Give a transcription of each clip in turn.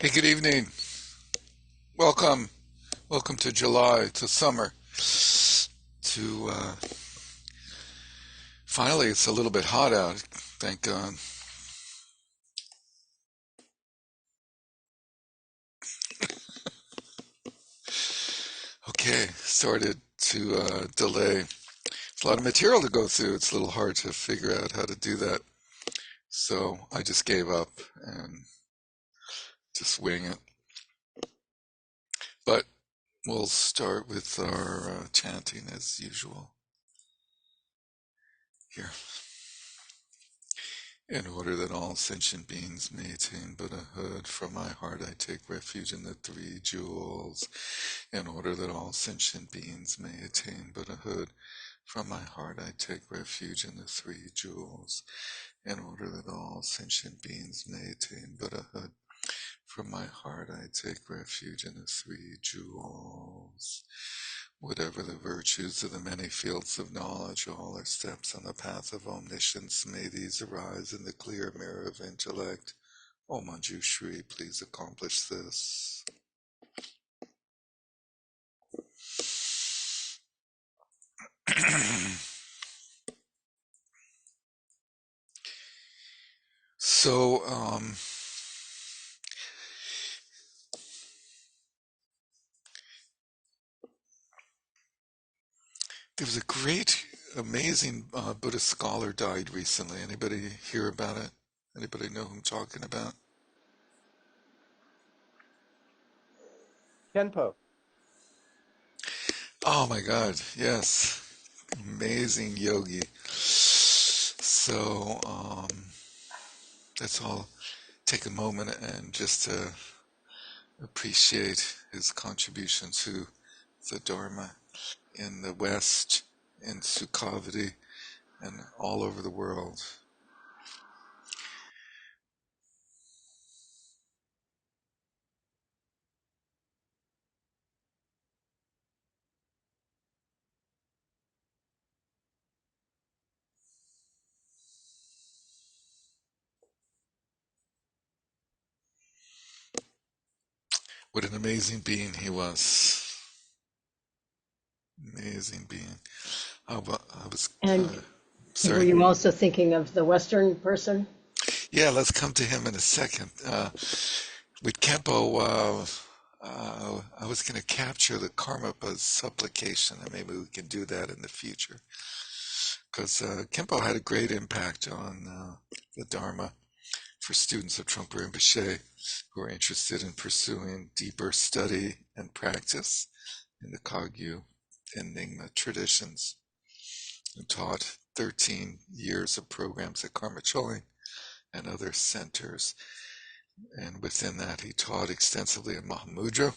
Hey, good evening. Welcome. Welcome to July, to summer. To Finally, it's a little bit hot out. Thank God. Okay, started to delay. It's a lot of material to go through. It's a little hard to figure out how to do that. So I just gave up and just wing it. But we'll start with our chanting as usual here. In order that all sentient beings may attain Buddhahood, from my heart I take refuge in the three jewels. In order that all sentient beings may attain Buddhahood, from my heart I take refuge in the three jewels. In order that all sentient beings may attain Buddhahood, from my heart I take refuge in the three jewels. Whatever the virtues of the many fields of knowledge, all are steps on the path of omniscience. May these arise in the clear mirror of intellect. O Manjushri, please accomplish this. So, there was a great, amazing Buddhist scholar died recently. Anybody hear about it? Anybody know who I'm talking about? Kenpo. Oh my God, yes. Amazing yogi. So, let's all take a moment and just appreciate his contribution to the Dharma in the West, in Sukhavati, and all over the world. What an amazing being he was. Amazing being. I was, And were sorry. you also thinking of the Western person? Yeah, let's come to him in a second. With Kempo, I was going to capture the Karmapa's supplication, and maybe we can do that in the future. Because Kempo had a great impact on the Dharma for students of Trungpa Rinpoche who are interested in pursuing deeper study and practice in the Kagyu and Nyingma traditions, and taught 13 years of programs at Karma Choling and other centers. And within that, he taught extensively in Mahamudra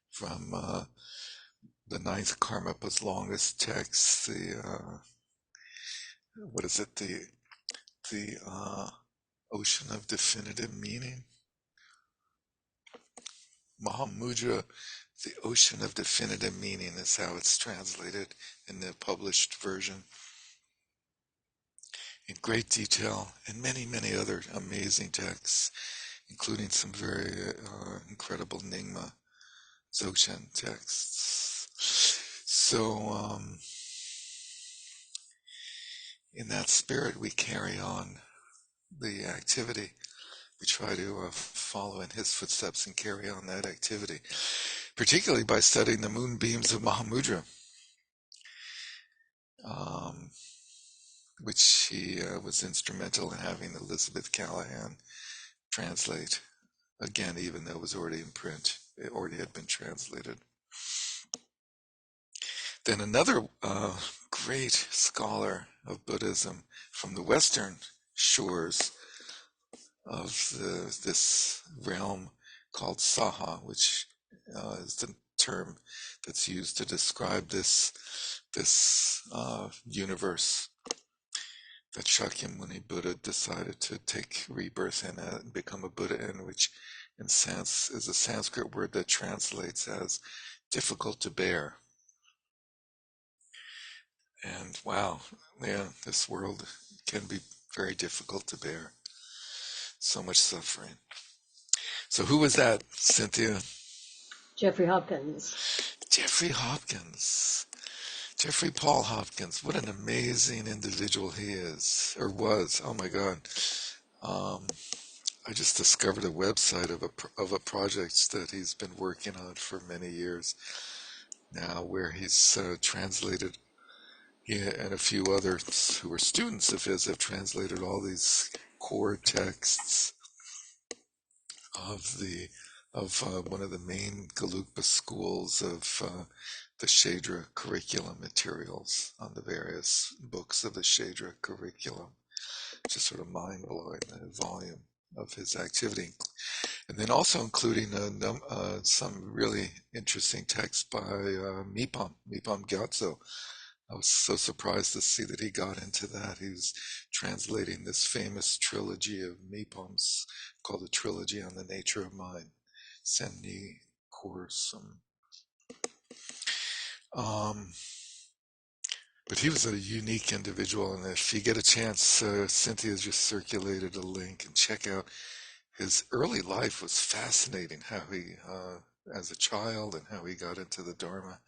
from the ninth Karmapa's longest text, the, what is it, the Ocean of Definitive Meaning. Mahamudra, the Ocean of Definitive Meaning is how it's translated in the published version, in great detail, and many, many other amazing texts, including some very incredible Nyingma Dzogchen texts. So, in that spirit, we carry on the activity. We try to follow in his footsteps and carry on that activity, particularly by studying the Moonbeams of Mahamudra, um, which he was instrumental in having Elizabeth Callahan translate. Again, even though it was already in print, it already had been translated. Then another great scholar of Buddhism from the Western shores of this realm called Saha, which is the term that's used to describe this universe that Shakyamuni Buddha decided to take rebirth in and become a Buddha in, which in sense is a Sanskrit word that translates as difficult to bear. And wow, yeah, this world can be very difficult to bear. So much suffering. So who was that, Cynthia? Jeffrey Hopkins. Jeffrey Hopkins. Jeffrey Paul Hopkins. What an amazing individual he is, or was. Oh my God. Um, I just discovered a website of a project that he's been working on for many years now, where he's translated. He and a few others who were students of his have translated all these core texts of the of one of the main Gelugpa schools of the Shadra curriculum materials on the various books of the Shadra curriculum. Just sort of mind blowing, the volume of his activity, and then also including some really interesting texts by Mipam Gyatso. I was so surprised to see that he got into that. He was translating this famous trilogy of Mipam's called the Trilogy on the Nature of Mind, Senni Kursum. Um, but he was a unique individual, and if you get a chance, Cynthia just circulated a link and check out his early life. Was fascinating how he, as a child, and how he got into the Dharma,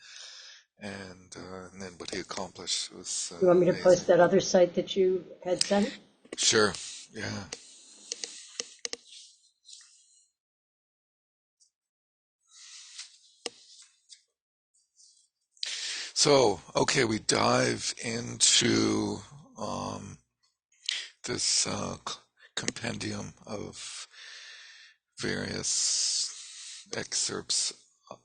and then what he accomplished was You want me to amazing. post that other site that you had sent? Sure, yeah. So, okay, we dive into this compendium of various excerpts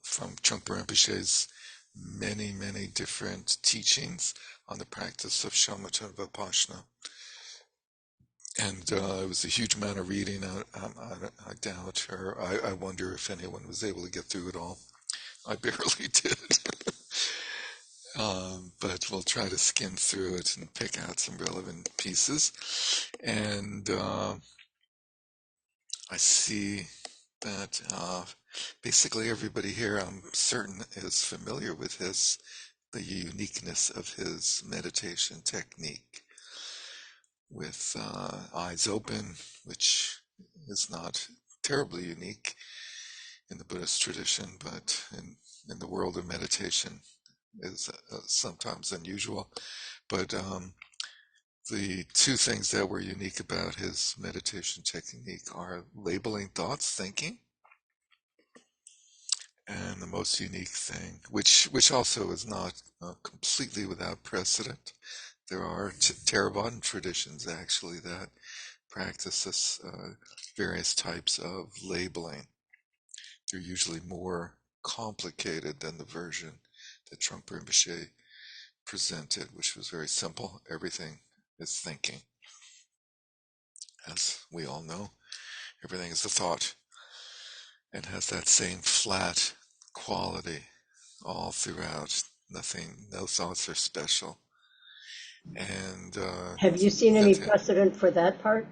from Trungpa Rinpoche's many, many different teachings on the practice of shamatha vipassana. And it was a huge amount of reading. I doubt, or I wonder if anyone was able to get through it all. I barely did. But we'll try to skim through it and pick out some relevant pieces. And I see that basically everybody here, I'm certain, is familiar with the uniqueness of his meditation technique with eyes open, which is not terribly unique in the Buddhist tradition, but in the world of meditation is sometimes unusual. But the two things that were unique about his meditation technique are labeling thoughts, thinking, and the most unique thing, which also is not completely without precedent. There are Theravadan traditions actually that practice this various types of labeling. They're usually more complicated than the version that Trungpa Rinpoche presented, which was very simple. Everything is thinking. As we all know, everything is a thought and has that same flat quality all throughout. Nothing, no thoughts are special. And Have you seen any Cynthia, precedent for that part,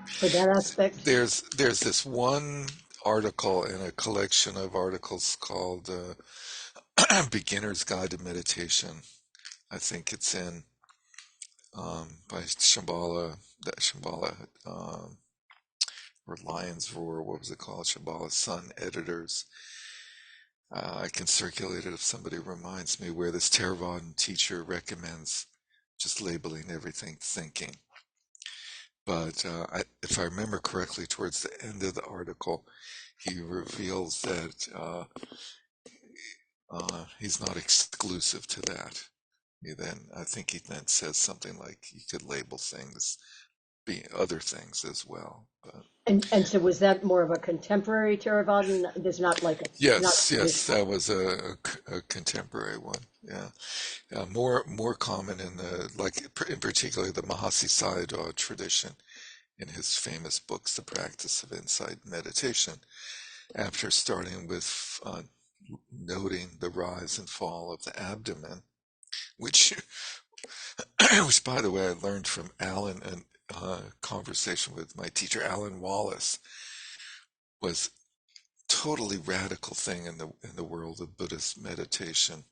for that aspect? there's this one article in a collection of articles called "Beginner's Guide to Meditation." I think it's in by Shambhala, or Lion's Roar. What was it called? Shambhala Sun Editors. I can circulate it if somebody reminds me, where this Theravadan teacher recommends just labeling everything thinking. But if I remember correctly, towards the end of the article, he reveals that he's not exclusive to that. I think he then says something like you could label things being other things as well. But And so was that more of a contemporary Theravada? There's not like a, not yes, yes, traditional. that was a contemporary one. Yeah, more common in the like in particular the Mahasi Sayadaw tradition in his famous books, The Practice of Insight Meditation. After starting with noting the rise and fall of the abdomen, which which by the way I learned from Alan, and conversation with my teacher Alan Wallace, was totally radical thing in the world of Buddhist meditation,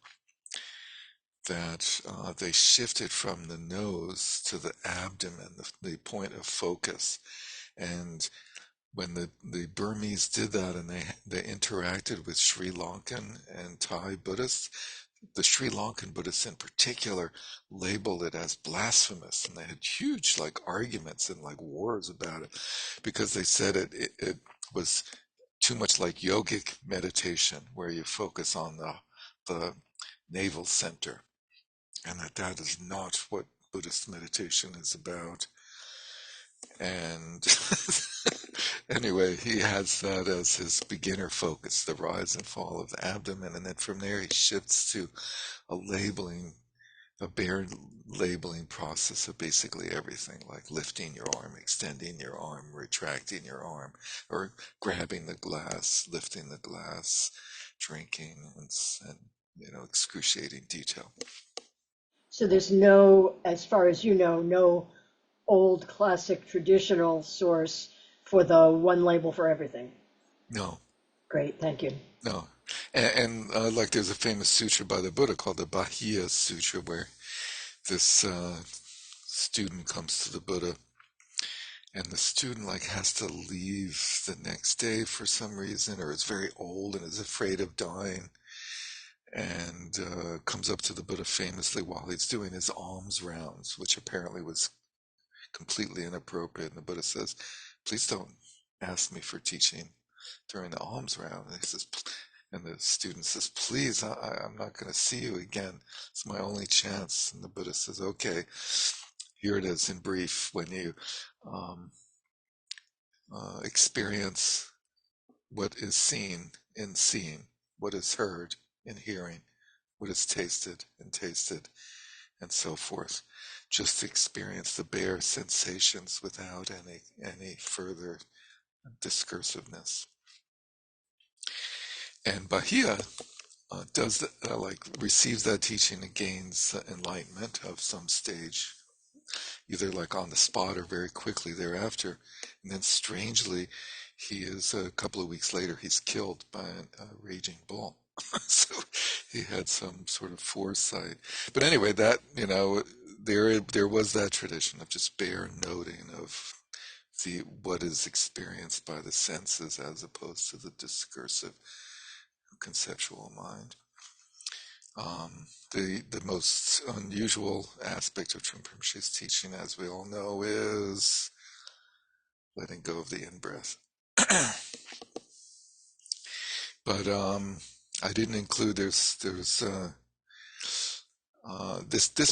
that they shifted from the nose to the abdomen, the point of focus, and when the Burmese did that and they interacted with Sri Lankan and Thai Buddhists, the Sri Lankan Buddhists in particular labeled it as blasphemous, and they had huge like arguments and like wars about it because they said it was too much like yogic meditation where you focus on the navel center, and that is not what Buddhist meditation is about. And anyway, he has that as his beginner focus, the rise and fall of the abdomen, and then from there he shifts to a labeling, a bare labeling process of basically everything, like lifting your arm, extending your arm, retracting your arm, or grabbing the glass, lifting the glass, drinking, and excruciating detail. So there's no, as far as you know, no old classic traditional source for the one label for everything. No, Great, thank you. no. And like there's a famous sutra by the Buddha called the Bahiya Sutra where this student comes to the Buddha, and the student like has to leave the next day for some reason, or is very old and is afraid of dying, and comes up to the Buddha famously while he's doing his alms rounds, which apparently was completely inappropriate. And the Buddha says, "Please don't ask me for teaching during the alms round." And he says, and the student says, "Please, I'm not going to see you again. It's my only chance." And the Buddha says, "Okay, here it is in brief. When you um, experience what is seen in seeing, what is heard in hearing, what is tasted in tasted, and so forth. Just experience the bare sensations without any further discursiveness." And Bahia does like receives that teaching and gains enlightenment of some stage, either like on the spot or very quickly thereafter. And then strangely, he is a couple of weeks later, he's killed by a raging bull. So he had some sort of foresight. But anyway, that, there was that tradition of just bare noting of the what is experienced by the senses as opposed to the discursive conceptual mind. The most unusual aspect of Rinpoche's teaching, as we all know, is letting go of the in-breath. But I didn't include this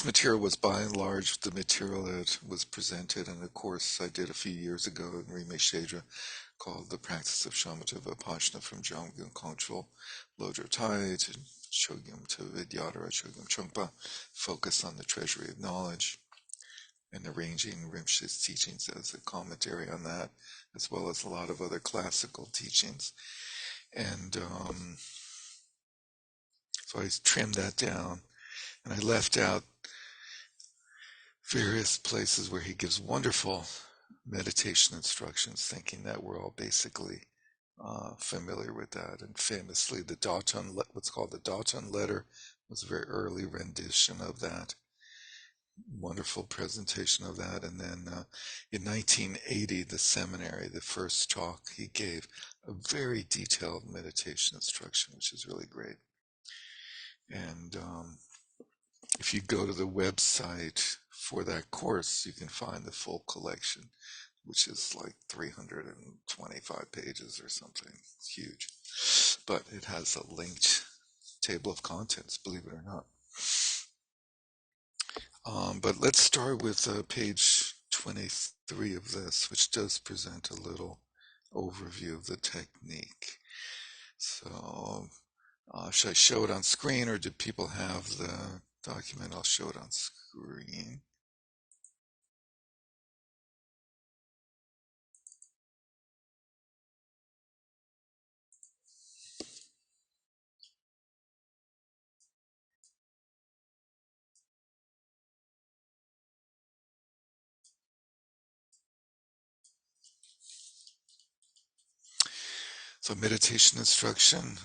material was by and large the material that was presented in a course I did a few years ago in Rime Shedra called The Practice of Shamatha Vipassana from Jamgyal Kongtrul Lodro Tai to Chogyam to Vidyadhara Chogyam Trungpa, focus on the treasury of knowledge, and arranging Rinpoche's teachings as a commentary on that, as well as a lot of other classical teachings. And so I trimmed that down, and I left out various places where he gives wonderful meditation instructions, thinking that we're all basically familiar with that. And famously, what's called the Daton letter, was a very early rendition of that. Wonderful presentation of that. And then in 1980, the seminary, the first talk he gave, a very detailed meditation instruction, which is really great. And if you go to the website for that course, you can find the full collection, which is like 325 pages or something. It's huge. But it has a linked table of contents, believe it or not. But let's start with page 23 of this, which does present a little overview of the technique. So, should I show it on screen, or do people have the document? I'll show it on screen. So meditation instruction,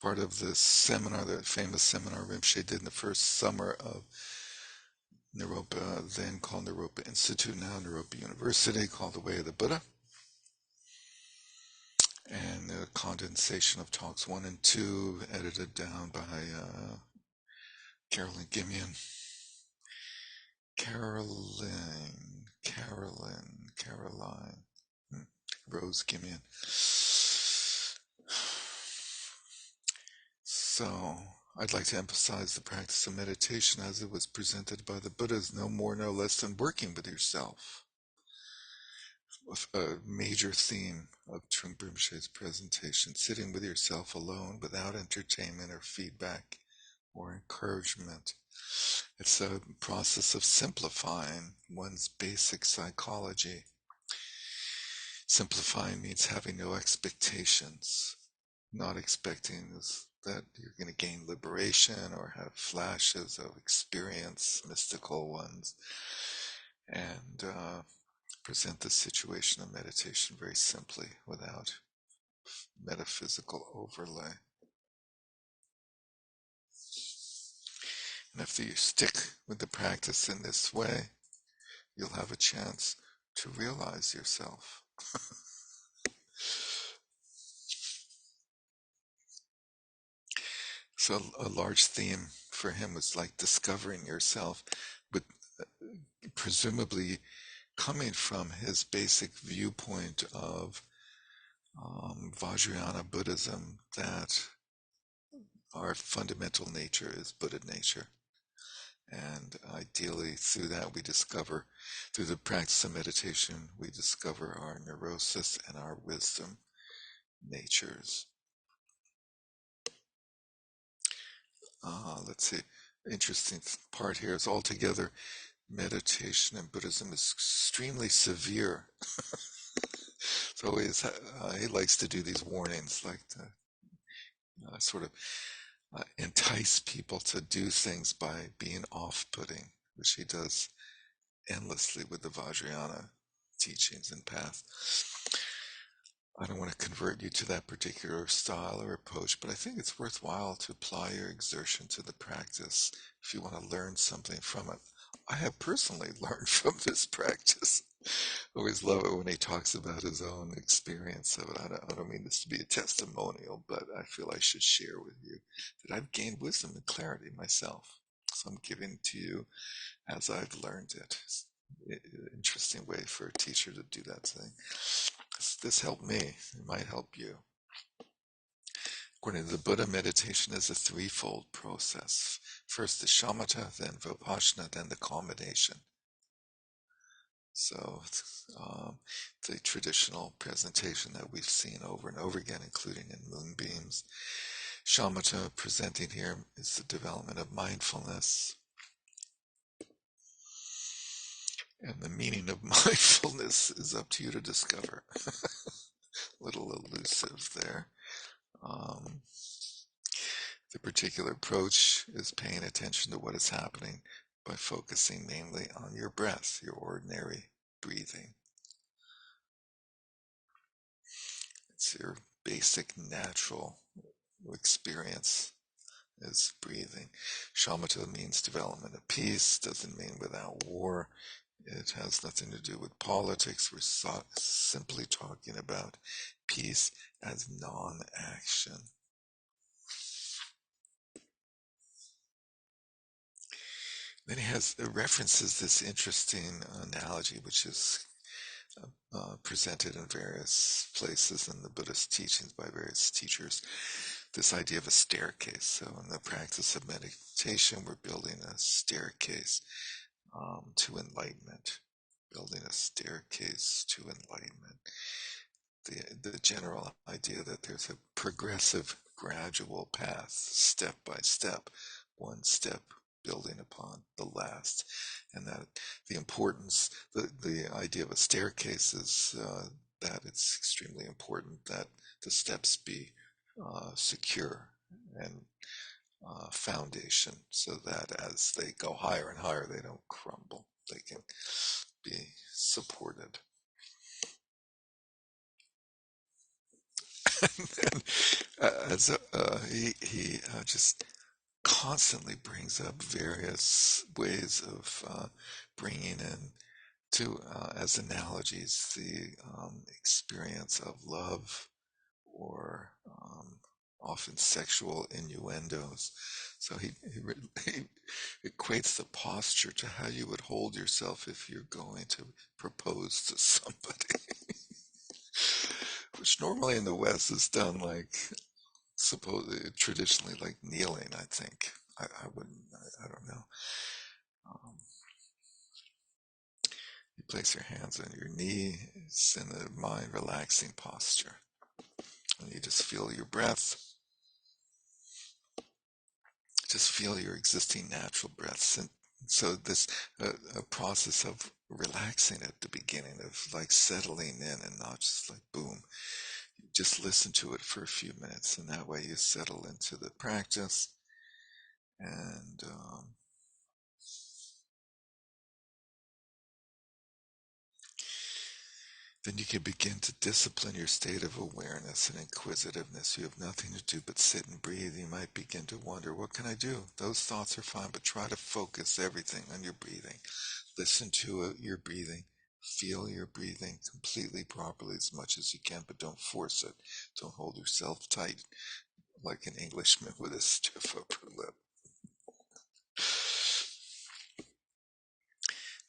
part of the seminar, the famous seminar Rinpoche did in the first summer of Naropa, then called Naropa Institute, now Naropa University, called The Way of the Buddha, and the condensation of talks 1 and 2, edited down by Carolyn Gimian. Caroline Rose Gimian. So, I'd like to emphasize the practice of meditation as it was presented by the Buddha is no more, no less than working with yourself. A major theme of Trungpa Rinpoche's presentation, sitting with yourself alone without entertainment or feedback or encouragement. It's a process of simplifying one's basic psychology. Simplifying means having no expectations, not expecting that you're going to gain liberation or have flashes of experience, mystical ones, and present the situation of meditation very simply without metaphysical overlay. And if you stick with the practice in this way, you'll have a chance to realize yourself. So a large theme for him was like discovering yourself, but presumably coming from his basic viewpoint of Vajrayana Buddhism, that our fundamental nature is Buddha nature. And ideally, through that, we discover, through the practice of meditation, we discover our neurosis and our wisdom natures. Let's see. Interesting part here is altogether meditation in Buddhism is extremely severe. So he likes to do these warnings, like to sort of entice people to do things by being off-putting, which he does endlessly with the Vajrayana teachings and path. I don't want to convert you to that particular style or approach, but I think it's worthwhile to apply your exertion to the practice if you want to learn something from it. I have personally learned from this practice. I always love it when he talks about his own experience of it. I don't mean this to be a testimonial, but I feel I should share with you that I've gained wisdom and clarity myself. So I'm giving to you as I've learned it. Interesting way for a teacher to do that thing. This helped me. It might help you. According to the Buddha, meditation is a threefold process. First the shamatha, then vipassana, then the culmination. So the traditional presentation that we've seen over and over again, including in Moonbeams. Shamatha presenting here is the development of mindfulness. And the meaning of mindfulness is up to you to discover. A little elusive there. The particular approach is paying attention to what is happening by focusing mainly on your breath, your ordinary breathing. It's your basic natural experience is breathing. Shamatha means development of peace, doesn't mean without war. It has nothing to do with politics. We're simply talking about peace as non-action. Then he references this interesting analogy, which is presented in various places in the Buddhist teachings by various teachers. This idea of a staircase. So in the practice of meditation, we're building a staircase to enlightenment. Building a staircase to enlightenment. The general idea that there's a progressive, gradual path, step by step, one step building upon the last, and that the importance, the idea of a staircase is that it's extremely important that the steps be secure and foundation, so that as they go higher and higher, they don't crumble. They can be supported. And as he just constantly brings up various ways of bringing in to as analogies the experience of love or often sexual innuendos. So he equates the posture to how you would hold yourself if you're going to propose to somebody, which normally in the West is done like supposedly traditionally like kneeling. I think I wouldn't. I don't know. Um, you place your hands on your knees in a mind relaxing posture, and you just feel your breath. Just feel your existing natural breaths. And so this a process of relaxing at the beginning, of like settling in and not just like boom. Just listen to it for a few minutes, and that way you settle into the practice. And then you can begin to discipline your state of awareness and inquisitiveness. You have nothing to do but sit and breathe. You might begin to wonder, what can I do? Those thoughts are fine, but try to focus everything on your breathing. Listen to your breathing. Feel your breathing completely properly as much as you can, but don't force it. Don't hold yourself tight like an Englishman with a stiff upper lip.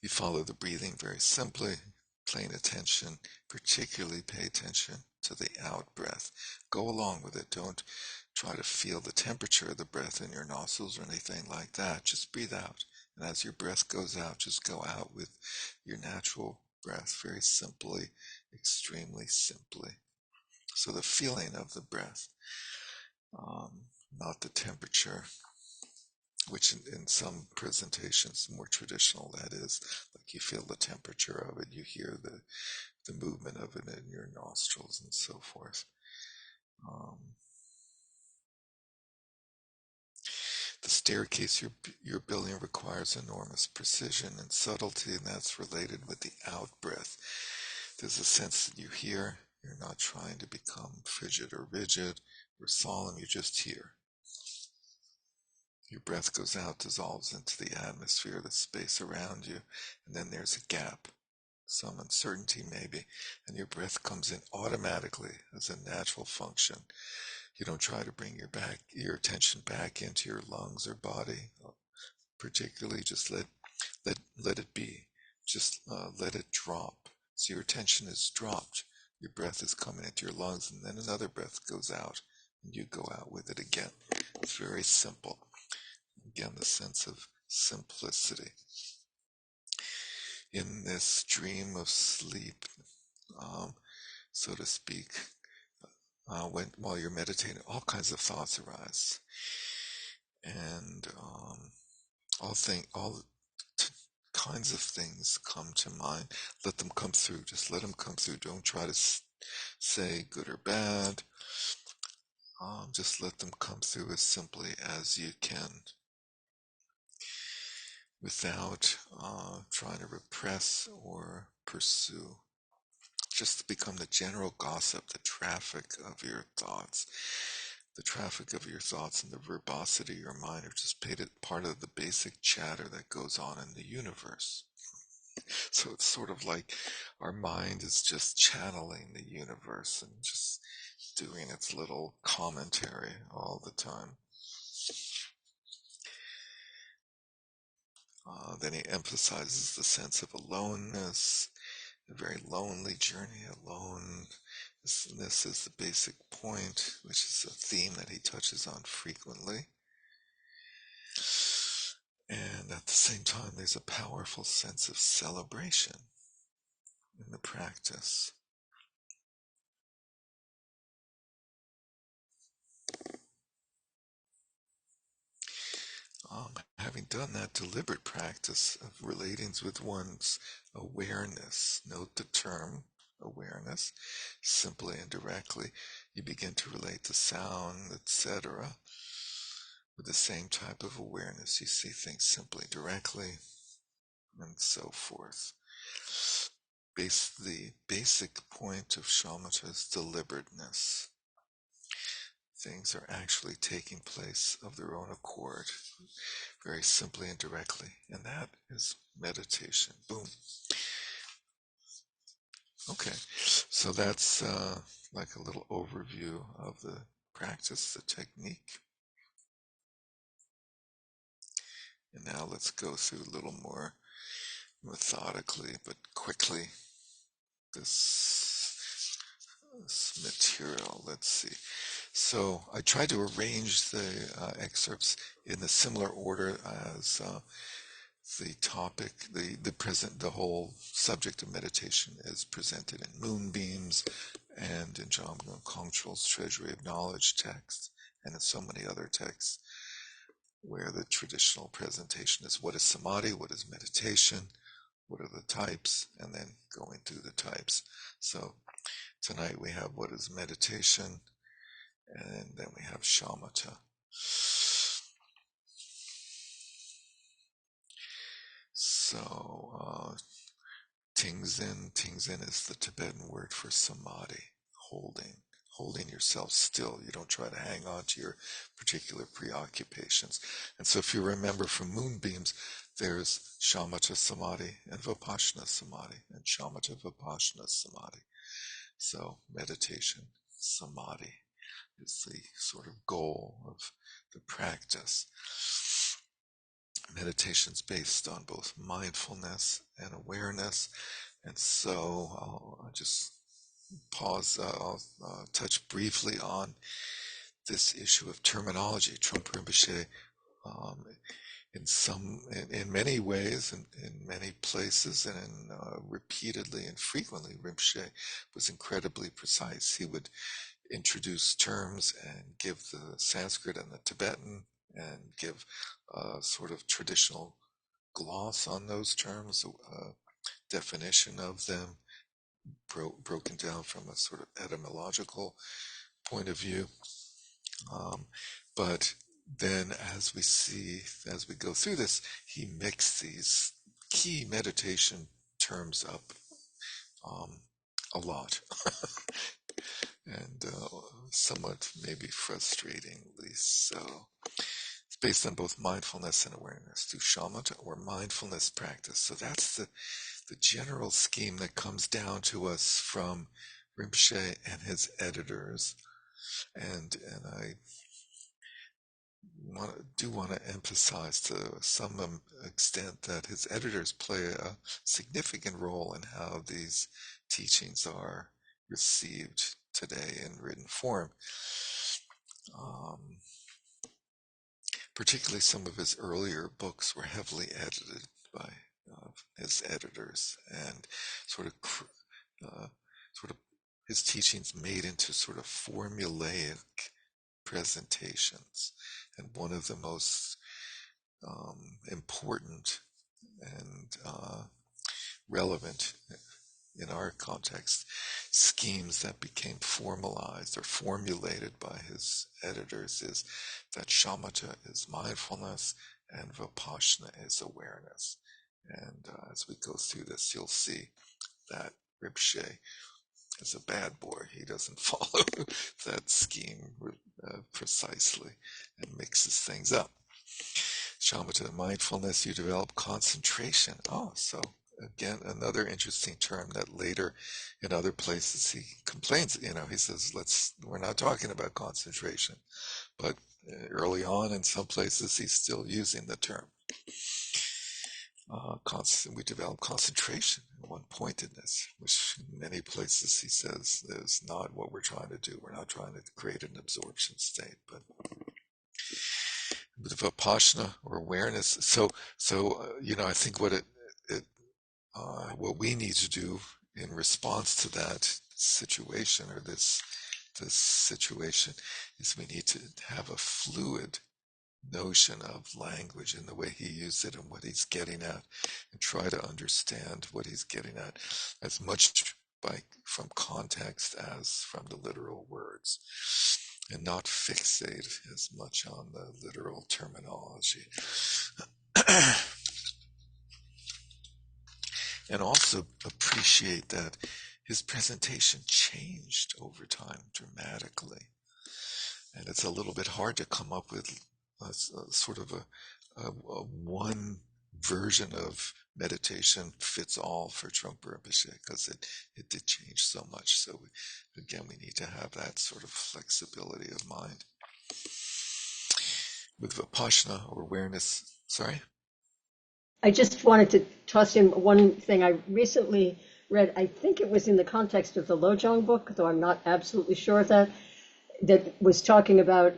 You follow the breathing very simply, paying attention, particularly pay attention to the out breath. Go along with it. Don't try to feel the temperature of the breath in your nostrils or anything like that. Just breathe out. And as your breath goes out, just go out with your natural breath very simply, extremely simply. So the feeling of the breath, not the temperature, which in some presentations, more traditional, that is, like you feel the temperature of it, you hear the movement of it in your nostrils and so forth. Um, the staircase you're building requires enormous precision and subtlety, and that's related with the out breath. There's a sense that you hear. You're not trying to become frigid or rigid or solemn. You're just here. Your breath goes out, dissolves into the atmosphere, the space around you, and then there's a gap, some uncertainty maybe, and your breath comes in automatically as a natural function. You don't try to bring your attention back into your lungs or body, particularly. Just let it be. Just let it drop. So your attention is dropped. Your breath is coming into your lungs, and then another breath goes out, and you go out with it again. It's very simple. Again, the sense of simplicity. In this dream of sleep, um, so to speak, while you're meditating, all kinds of thoughts arise, and all t- kinds of things come to mind. Let them come through. Just let them come through. Don't try to say good or bad. Just let them come through as simply as you can, without trying to repress or pursue. Just become the general gossip, the traffic of your thoughts. The traffic of your thoughts and the verbosity of your mind are just part of the basic chatter that goes on in the universe. So it's sort of like our mind is just channeling the universe and just doing its little commentary all the time. Then he emphasizes the sense of aloneness, a very lonely journey alone. This is the basic point, which is a theme that he touches on frequently. And at the same time, there's a powerful sense of celebration in the practice. Having done that deliberate practice of relatings with one's awareness, note the term awareness, simply and directly, you begin to relate to sound, etc., with the same type of awareness. You see things simply, directly, and so forth. The basic point of shamatha is deliberateness. things are actually taking place of their own accord, very simply and directly. And that is meditation. Boom. Okay, so that's like a little overview of the practice, the technique. And now let's go through a little more methodically but quickly this material. Let's see. So I tried to arrange the excerpts in a similar order as the topic, the whole subject of meditation is presented in Moonbeams and in John Kongtrul's Treasury of Knowledge text, and in so many other texts, where the traditional presentation is what is samadhi, what is meditation, what are the types, and then going through the types. So tonight we have what is meditation, and then we have shamatha. So Tingzen is the Tibetan word for samadhi, holding yourself still. You don't try to hang on to your particular preoccupations. And so if you remember from Moonbeams, there's shamatha samadhi and vipassana samadhi, and shamatha vipassana samadhi. So meditation samadhi is the sort of goal of the practice. Meditation's based on both mindfulness and awareness, and so I'll just pause. I'll touch briefly on this issue of terminology. Trungpa Rinpoche, um, in many ways, in many places, and repeatedly and frequently, Rinpoche was incredibly precise. He would introduce terms and give the Sanskrit and the Tibetan and give a sort of traditional gloss on those terms, a definition of them, broken down from a sort of etymological point of view. But then as we go through this, he mixed these key meditation terms up a lot. And somewhat maybe frustratingly so. It's based on both mindfulness and awareness through shamatha or mindfulness practice. So that's the general scheme that comes down to us from Rinpoche and his editors. And I want to emphasize to some extent that his editors play a significant role in how these teachings are received today in written form. Particularly some of his earlier books were heavily edited by his editors, and sort of his teachings made into sort of formulaic presentations. And one of the most important and relevant in our context schemes that became formalized or formulated by his editors is that shamatha is mindfulness and vipassana is awareness. And as we go through this, you'll see that Rinpoche is a bad boy. He doesn't follow that scheme precisely and mixes things up. Shamatha mindfulness, you develop concentration. Oh, so again, another interesting term that later in other places he complains, he says, we're not talking about concentration, but early on in some places he's still using the term. We develop concentration and one pointedness, which in many places he says is not what we're trying to do. We're not trying to create an absorption state, but with vipassana or awareness. So I think what we need to do in response to that situation or this situation is we need to have a fluid notion of language in the way he used it and what he's getting at, and try to understand what he's getting at as much from context as from the literal words, and not fixate as much on the literal terminology. And also appreciate that his presentation changed over time dramatically. And it's a little bit hard to come up with a sort of a one version of meditation fits all for Trungpa Rinpoche because it did change so much. So again, we need to have that sort of flexibility of mind. With Vipassana or awareness, sorry? I just wanted to toss in one thing. I recently read, I think it was in the context of the Lojong book, though I'm not absolutely sure of that, that was talking about,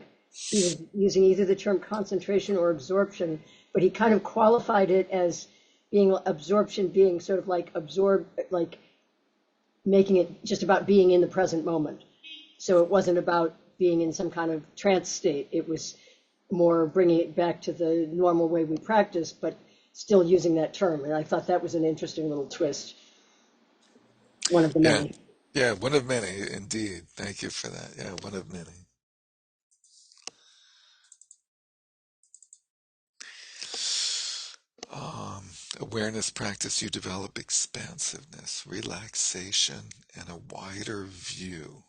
he was using either the term concentration or absorption, but he kind of qualified it as being absorption, being sort of like absorb, like making it just about being in the present moment. So it wasn't about being in some kind of trance state. It was more bringing it back to the normal way we practice, but still using that term. And I thought that was an interesting little twist, one of the Yeah. many. Yeah, one of many, indeed. Thank you for that. Yeah, one of many. Um, Awareness practice, you develop expansiveness, relaxation, and a wider view.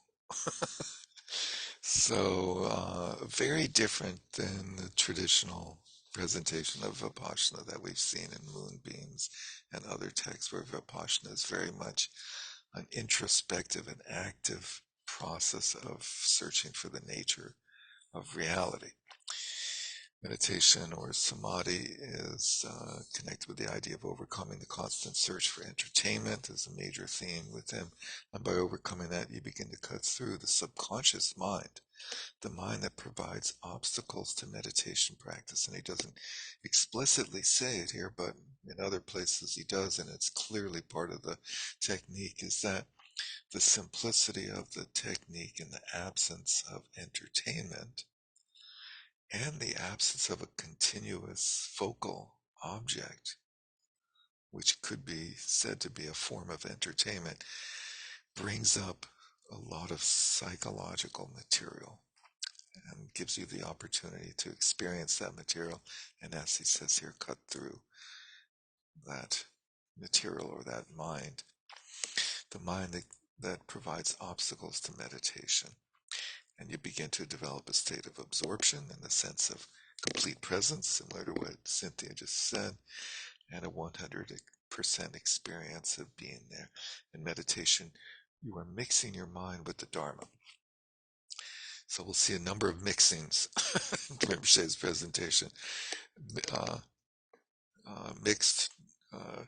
So, very different than the traditional presentation of Vipassana that we've seen in Moonbeams and other texts, where Vipassana is very much an introspective and active process of searching for the nature of reality. Meditation or samadhi is connected with the idea of overcoming the constant search for entertainment as a major theme with him. And by overcoming that, you begin to cut through the subconscious mind, the mind that provides obstacles to meditation practice. And he doesn't explicitly say it here, but in other places he does, and it's clearly part of the technique, is that the simplicity of the technique in the absence of entertainment and the absence of a continuous focal object, which could be said to be a form of entertainment, brings up a lot of psychological material and gives you the opportunity to experience that material. And as he says here, cut through that material or that mind, the mind that provides obstacles to meditation. And you begin to develop a state of absorption in the sense of complete presence, similar to what Cynthia just said, and a 100% experience of being there. In meditation, you are mixing your mind with the Dharma. So we'll see a number of mixings in Rinpoche's presentation. Uh, Mixed, uh,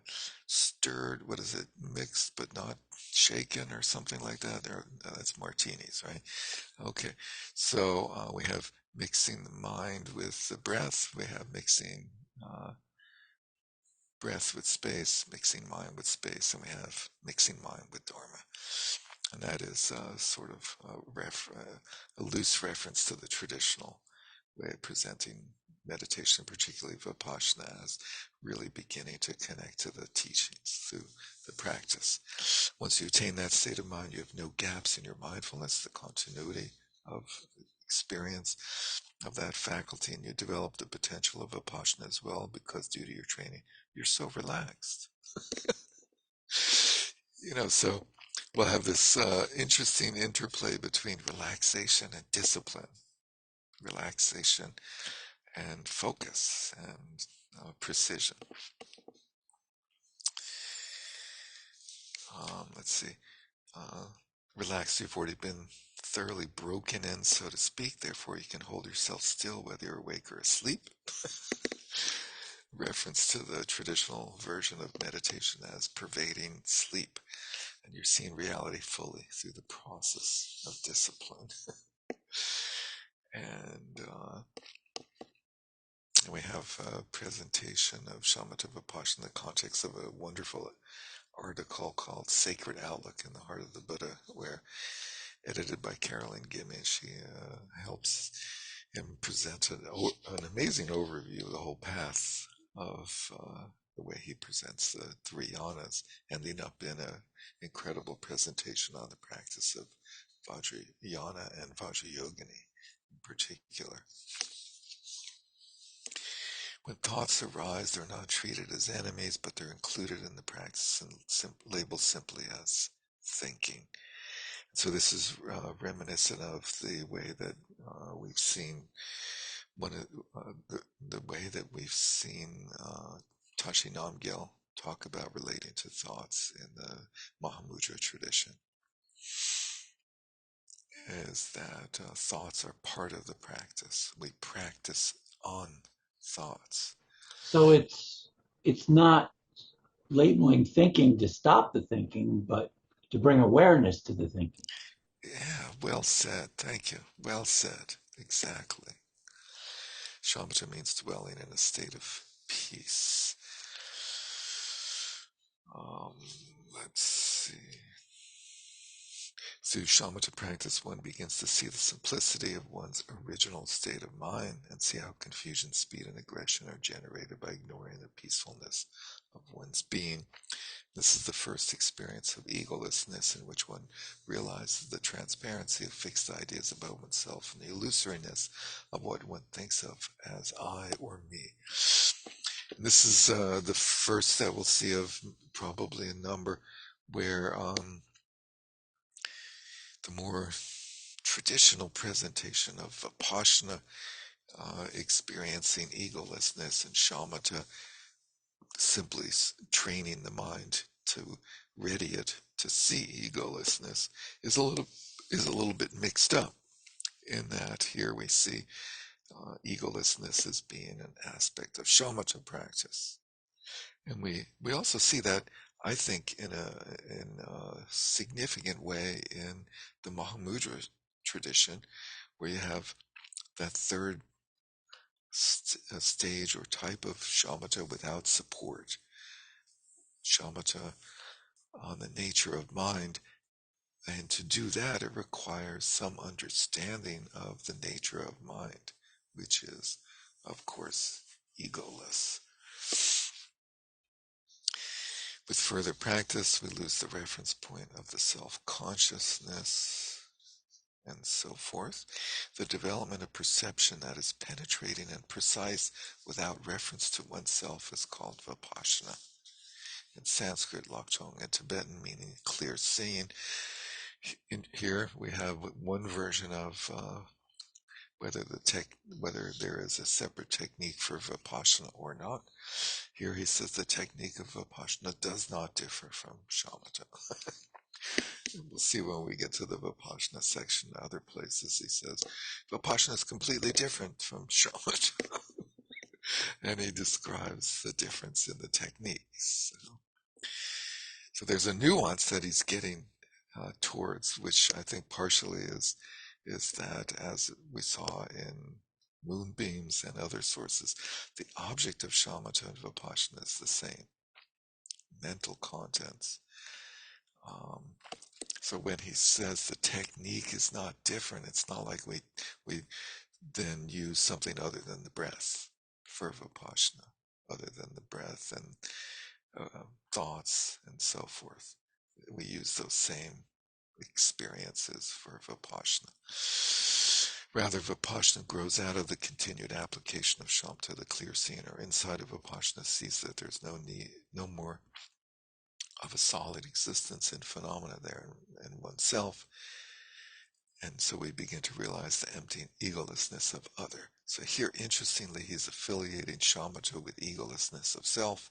stirred, what is it? Mixed but not shaken or something like that. That's martinis, right? Okay, so we have mixing the mind with the breath. We have mixing breath with space, mixing mind with space, and we have mixing mind with Dharma. And that is sort of a loose reference to the traditional way of presenting meditation, particularly Vipassana, as really beginning to connect to the teachings through the practice. Once you attain that state of mind, you have no gaps in your mindfulness, the continuity of experience of that faculty, and you develop the potential of Vipassana as well, because due to your training, you're so relaxed. So we'll have this interesting interplay between relaxation and discipline, relaxation and focus and precision. Let's see. Uh, Relaxed, you've already been thoroughly broken in, so to speak. Therefore, you can hold yourself still whether you're awake or asleep. Reference to the traditional version of meditation as pervading sleep. And you're seeing reality fully through the process of discipline. And we have a presentation of Shamatha Vipassana in the context of a wonderful article called Sacred Outlook in the Heart of the Buddha, where edited by Carolyn Gimme, she helps him present an amazing overview of the whole path of the way he presents the three yanas, ending up in an incredible presentation on the practice of Vajrayana and Vajrayogini in particular. When thoughts arise, they're not treated as enemies, but they're included in the practice and labeled simply as thinking. So this is reminiscent of the way that we've seen one of the way that we've seen Tashi Namgyal talk about relating to thoughts in the Mahamudra tradition is that thoughts are part of the practice. We practice on thoughts. So it's not labeling thinking to stop the thinking, but to bring awareness to the thinking. Yeah, well said. Thank you. Well said. Exactly. Shamatha means dwelling in a state of peace. Um, let's see. Through shamatha practice, one begins to see the simplicity of one's original state of mind and see how confusion, speed, and aggression are generated by ignoring the peacefulness of one's being. This is the first experience of egolessness in which one realizes the transparency of fixed ideas about oneself and the illusoriness of what one thinks of as I or me. And this is the first that we'll see of probably a number where the more traditional presentation of Vipassana experiencing egolessness and shamatha simply training the mind to ready it to see egolessness is a little bit mixed up in that here we see egolessness as being an aspect of shamatha practice, and we also see that I think in a significant way in the Mahamudra tradition, where you have that third stage or type of shamatha without support, shamatha on the nature of mind. And to do that, it requires some understanding of the nature of mind, which is, of course, egoless. With further practice, we lose the reference point of the self-consciousness and so forth. The development of perception that is penetrating and precise without reference to oneself is called vipassana. In Sanskrit, lakchong, and Tibetan, meaning clear seeing. In here we have one version of whether there is a separate technique for vipassana or not. Here he says the technique of vipassana does not differ from shamatha. We'll see when we get to the vipassana section. Other places he says vipassana is completely different from shamatha, and he describes the difference in the techniques. So there's a nuance that he's getting towards, which I think partially is that, as we saw in Moonbeams and other sources, the object of shamatha and vipassana is the same: mental contents. Um, so when he says the technique is not different, it's not like we then use something other than the breath for vipassana, other than the breath and thoughts and so forth. We use those same experiences for vipassana. Rather, vipassana grows out of the continued application of shamatha. The clear seeing or insight of vipassana sees that there's no more of a solid existence in phenomena there in oneself. And so we begin to realize the empty egolessness of other. So here, interestingly, he's affiliating shamatha with egolessness of self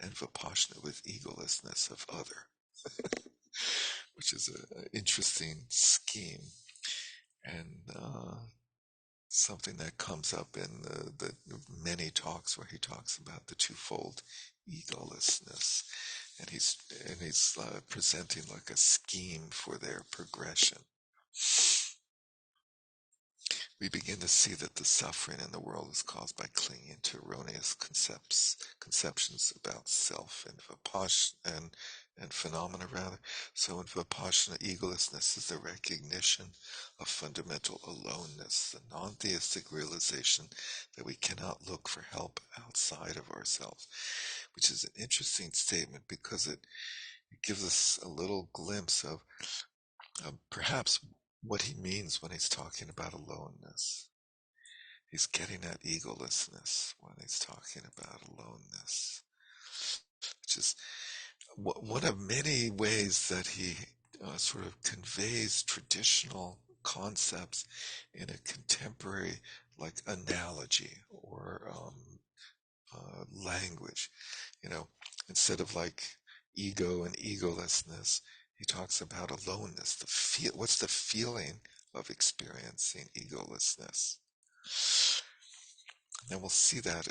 and vipassana with egolessness of other, which is an interesting scheme. And something that comes up in the many talks where he talks about the twofold egolessness, and he's presenting like a scheme for their progression. We begin to see that the suffering in the world is caused by clinging to erroneous conceptions about self and vipassana and phenomena rather. So in vipassana, egolessness is the recognition of fundamental aloneness, the non-theistic realization that we cannot look for help outside of ourselves, which is an interesting statement because it gives us a little glimpse of perhaps what he means when he's talking about aloneness. He's getting at egolessness when he's talking about aloneness, which is one of many ways that he sort of conveys traditional concepts in a contemporary, like, analogy or language. You know, instead of like ego and egolessness, he talks about aloneness. What's the feeling of experiencing egolessness? And we'll see that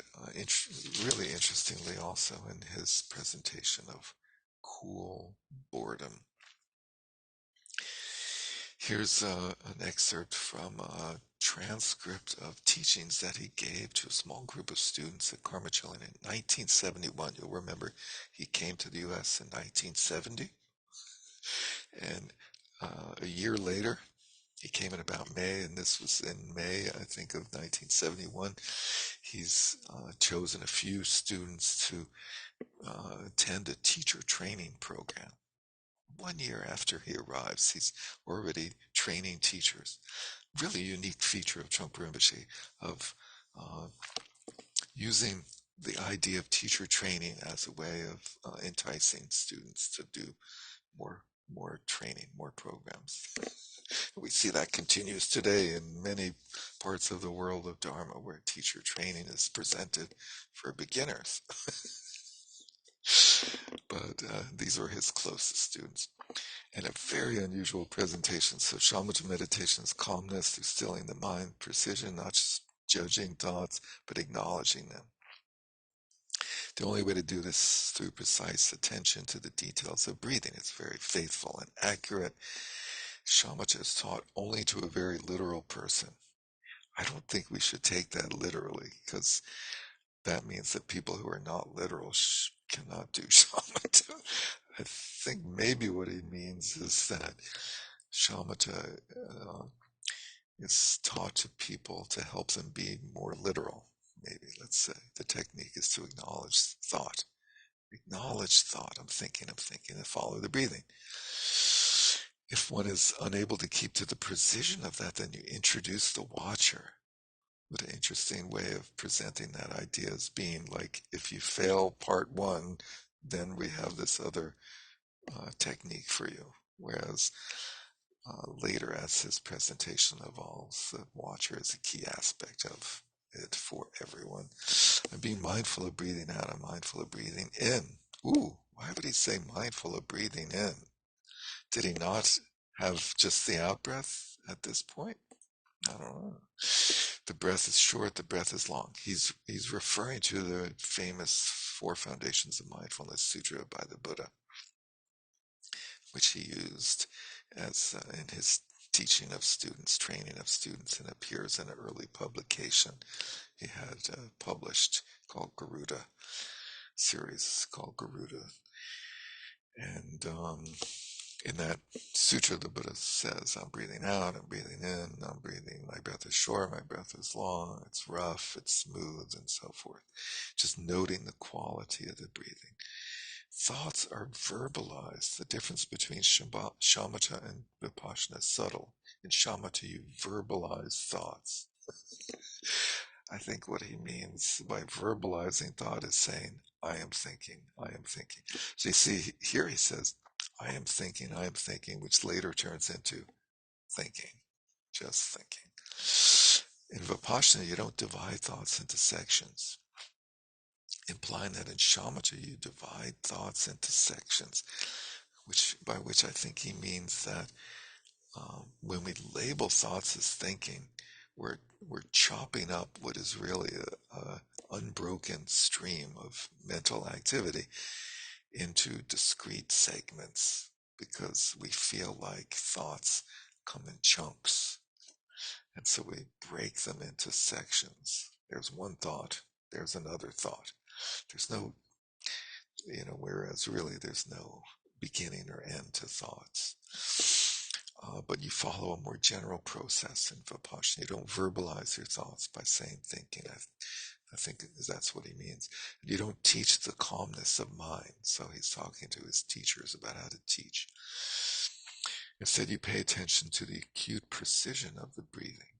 really interestingly also in his presentation of cool boredom. Here's an excerpt from a transcript of teachings that he gave to a small group of students at Carmichael in 1971. You'll remember he came to the U.S. in 1970, and a year later, he came in about May, and this was in May, I think, of 1971. He's chosen a few students to attend a teacher training program. 1 year after he arrives, he's already training teachers. Really unique feature of Trungpa Rinpoche, of uh, using the idea of teacher training as a way of enticing students to do more training, more programs. We see that continues today in many parts of the world of Dharma, where teacher training is presented for beginners. But these are his closest students. And a very unusual presentation. So shamatha meditation is calmness through stilling the mind, precision, not just judging thoughts, but acknowledging them. The only way to do this is through precise attention to the details of breathing. It's very faithful and accurate. Shamatha is taught only to a very literal person. I don't think we should take that literally, because that means that people who are not literal cannot do shamatha. I think maybe what he means is that shamatha is taught to people to help them be more literal. Maybe, let's say, the technique is to acknowledge thought. Acknowledge thought. I'm thinking, and follow the breathing. If one is unable to keep to the precision of that, then you introduce the watcher. What an interesting way of presenting that idea as being like, if you fail part one, then we have this other technique for you. Whereas later, as his presentation evolves, the watcher is a key aspect of it for everyone. I'm being mindful of breathing out. I'm mindful of breathing in. Ooh, why would he say mindful of breathing in? Did he not have just the out breath at this point? I don't know. The breath is short, the breath is long. He's referring to the famous Four Foundations of Mindfulness Sutra by the Buddha, which he used as in his teaching of students, training of students, and appears in an early publication he had published called Garuda, series called Garuda. And in that sutra, the Buddha says, I'm breathing out, I'm breathing in, I'm breathing, my breath is short, my breath is long, it's rough, it's smooth, and so forth. Just noting the quality of the breathing. Thoughts are verbalized. The difference between shamatha and vipassana is subtle. In shamatha, you verbalize thoughts. I think what he means by verbalizing thought is saying, I am thinking, I am thinking. So you see, here he says, I am thinking, which later turns into thinking, just thinking. In Vipassana, you don't divide thoughts into sections, implying that in shamatha you divide thoughts into sections, by which I think he means that when we label thoughts as thinking, we're chopping up what is really a unbroken stream of mental activity into discrete segments, because we feel like thoughts come in chunks, and so we break them into sections. There's one thought, there's another thought. There's no, whereas really there's no beginning or end to thoughts. But you follow a more general process in Vipassana. You don't verbalize your thoughts by saying thinking. I think that's what he means. You don't teach the calmness of mind. So he's talking to his teachers about how to teach. Instead, you pay attention to the acute precision of the breathing,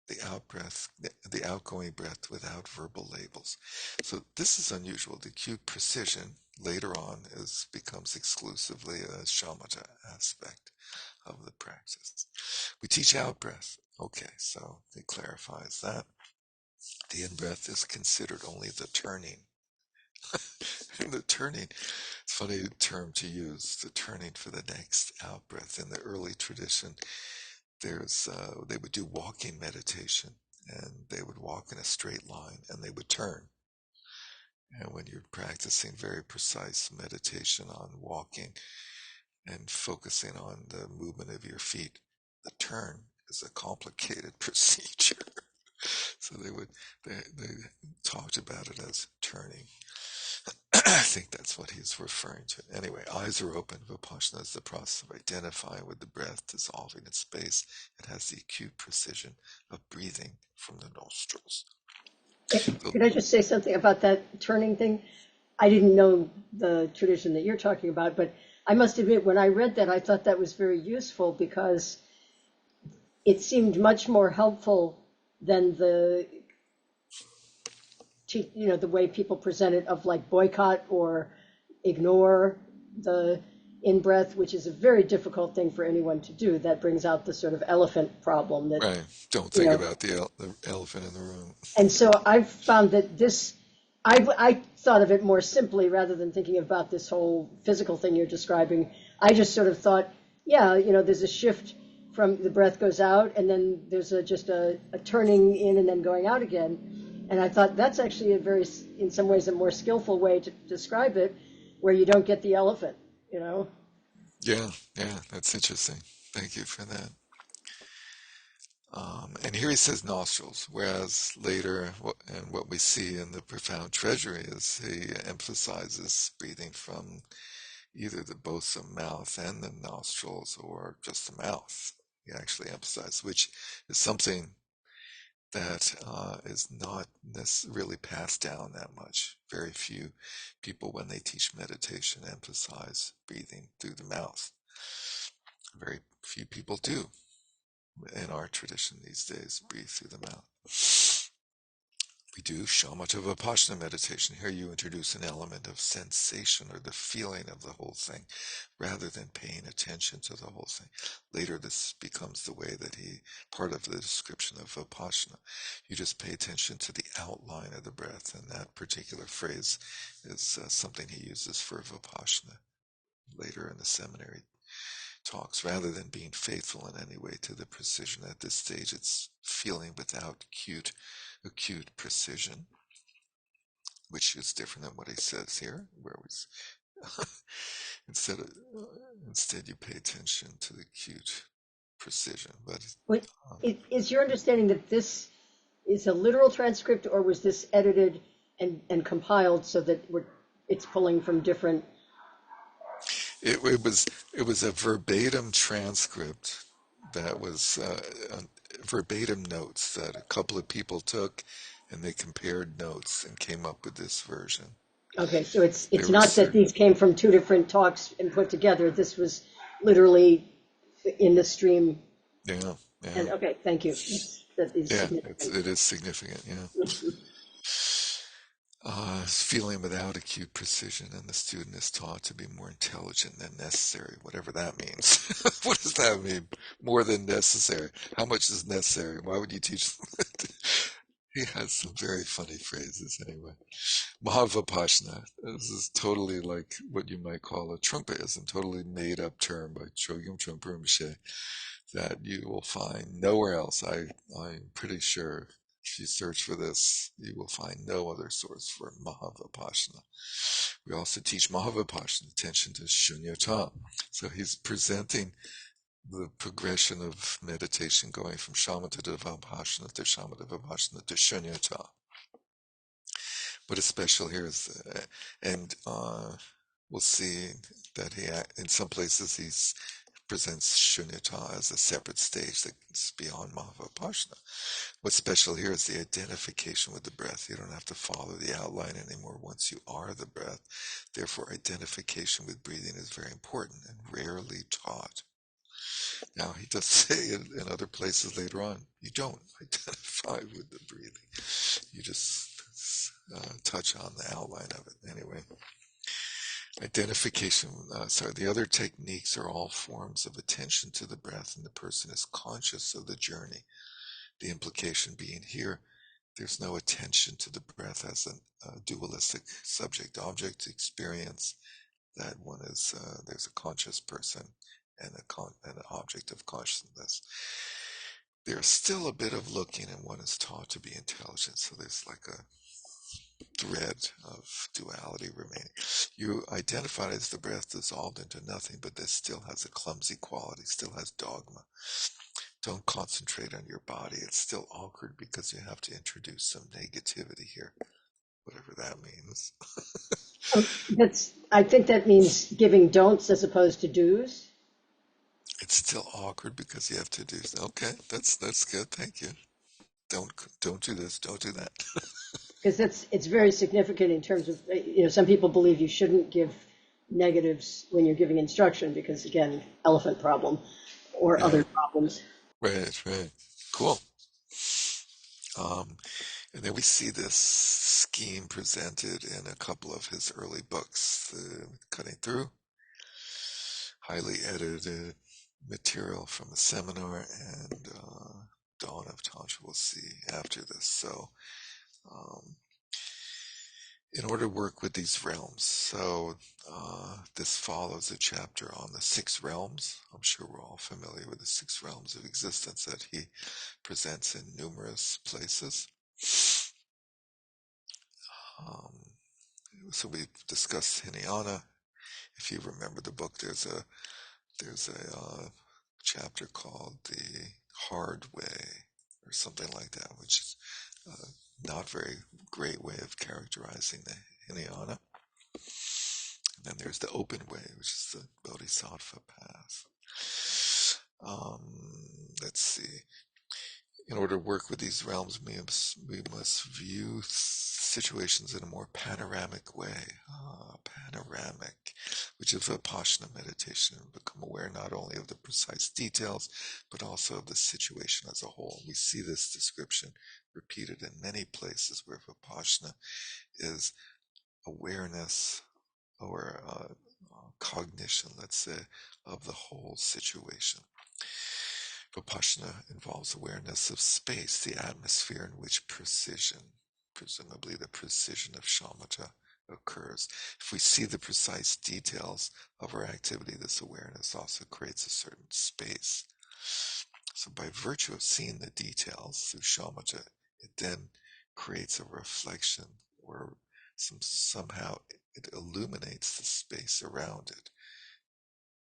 the out breath, the outgoing breath without verbal labels. So this is unusual. The acute precision, later on becomes exclusively a shamatha aspect of the practice. We teach out breath. Okay, so it clarifies that. The in-breath is considered only the turning. And the turning, it's a funny term to use, the turning for the next out-breath. In the early tradition, they would do walking meditation, and they would walk in a straight line, and they would turn. And when you're practicing very precise meditation on walking and focusing on the movement of your feet, the turn is a complicated procedure. So they talked about it as turning. I think that's what he's referring to. Anyway, eyes are open. Vipassana is the process of identifying with the breath dissolving in space. It has the acute precision of breathing from the nostrils. So, Could I just say something about that turning thing? I didn't know the tradition that you're talking about, but I must admit, when I read that, I thought that was very useful because it seemed much more helpful than the way people present it of like boycott or ignore the in-breath, which is a very difficult thing for anyone to do. That brings out the sort of elephant problem that, right, don't you think know, about the elephant in the room. and so I've found that I thought of it more simply rather than thinking about this whole physical thing you're describing. I just sort of thought, yeah, there's a shift from the breath goes out and then there's just a turning in and then going out again. And I thought that's actually in some ways, a more skillful way to describe it, where you don't get the elephant. Yeah, yeah, that's interesting. Thank you for that. And here he says nostrils, whereas later, and what we see in the profound treasury is he emphasizes breathing from either both the mouth and the nostrils, or just the mouth. He actually emphasizes, which is something that is not really passed down that much. Very few people, when they teach meditation, emphasize breathing through the mouth. Very few people do in our tradition these days, breathe through the mouth. We do shamatha vipassana meditation. Here you introduce an element of sensation or the feeling of the whole thing rather than paying attention to the whole thing. Later this becomes the way that part of the description of vipassana. You just pay attention to the outline of the breath, and that particular phrase is something he uses for vipassana later in the seminary talks. Rather than being faithful in any way to the precision at this stage, it's feeling without acute precision, which is different than what he says here, where instead of instead you pay attention to the acute precision. But Wait, um, is your understanding that this is a literal transcript, or was this edited and compiled so that it's pulling from different? it was a verbatim transcript that was verbatim notes that a couple of people took, and they compared notes and came up with this version. Okay, so it's There it's were not that certain these came from two different talks and put together. This was literally in the stream. yeah, yeah, And okay, thank you. That is yeah, significant. it is significant, yeah. Feeling without acute precision, and the student is taught to be more intelligent than necessary, whatever that means. What does that mean? More than necessary. How much is necessary? Why would you teach them? He has some very funny phrases anyway. Mahavapashna. This is totally like what you might call a Trungpaism, totally made up term by Chogyam Trungpa Rinpoche that you will find nowhere else. I'm pretty sure if you search for this, you will find no other source for Mahavapashna. We also teach Mahavapashna, attention to Shunyata. So he's presenting the progression of meditation going from Shamatha to Vipassana to Shamatha Vipassana to Shunyata. What is special here is, and we'll see that in some places, he presents Shunyata as a separate stage that's beyond Mahavapashana. What's special here is the identification with the breath. You don't have to follow the outline anymore once you are the breath. Therefore, identification with breathing is very important and rarely taught. Now, he does say in other places later on, you don't identify with the breathing. You just touch on the outline of it. Anyway, Identification, the other techniques are all forms of attention to the breath, and the person is conscious of the journey. The implication being here, there's no attention to the breath as a dualistic subject-object experience. That one is, there's a conscious person and an object of consciousness. There's still a bit of looking, and one is taught to be intelligent, so there's like a thread of duality remaining. You identify it as the breath dissolved into nothing, but this still has a clumsy quality, still has dogma. Don't concentrate on your body. It's still awkward because you have to introduce some negativity here, whatever that means. I think that means giving don'ts as opposed to do's. It's still awkward because you have to do. Okay, that's good. Thank you. Don't do this. Don't do that. Because it's very significant in terms of, some people believe you shouldn't give negatives when you're giving instruction because, again, elephant problem or Yeah. other problems. Right. Right. Cool. Um, and then we see this scheme presented in a couple of his early books, Cutting Through, highly edited material from the seminar, and Dawn of Tantra we'll see after this. So, um, in order to work with these realms, so this follows a chapter on the six realms. I'm sure we're all familiar with the six realms of existence that he presents in numerous places. Um, so we've discussed Hinayana. If you remember the book, there's a chapter called The Hard Way or something like that, which is not very great way of characterizing the Hinayana. And then there's the open way, which is the Bodhisattva path. Let's see. In order to work with these realms, we must view situations in a more panoramic way. Panoramic, which is Vipassana meditation, and become aware not only of the precise details, but also of the situation as a whole. We see this description repeated in many places where Vipassana is awareness or cognition, let's say, of the whole situation. Vipassana involves awareness of space, the atmosphere in which precision, presumably the precision of shamatha, occurs. If we see the precise details of our activity, this awareness also creates a certain space. So by virtue of seeing the details through shamatha, it then creates a reflection, or somehow it illuminates the space around it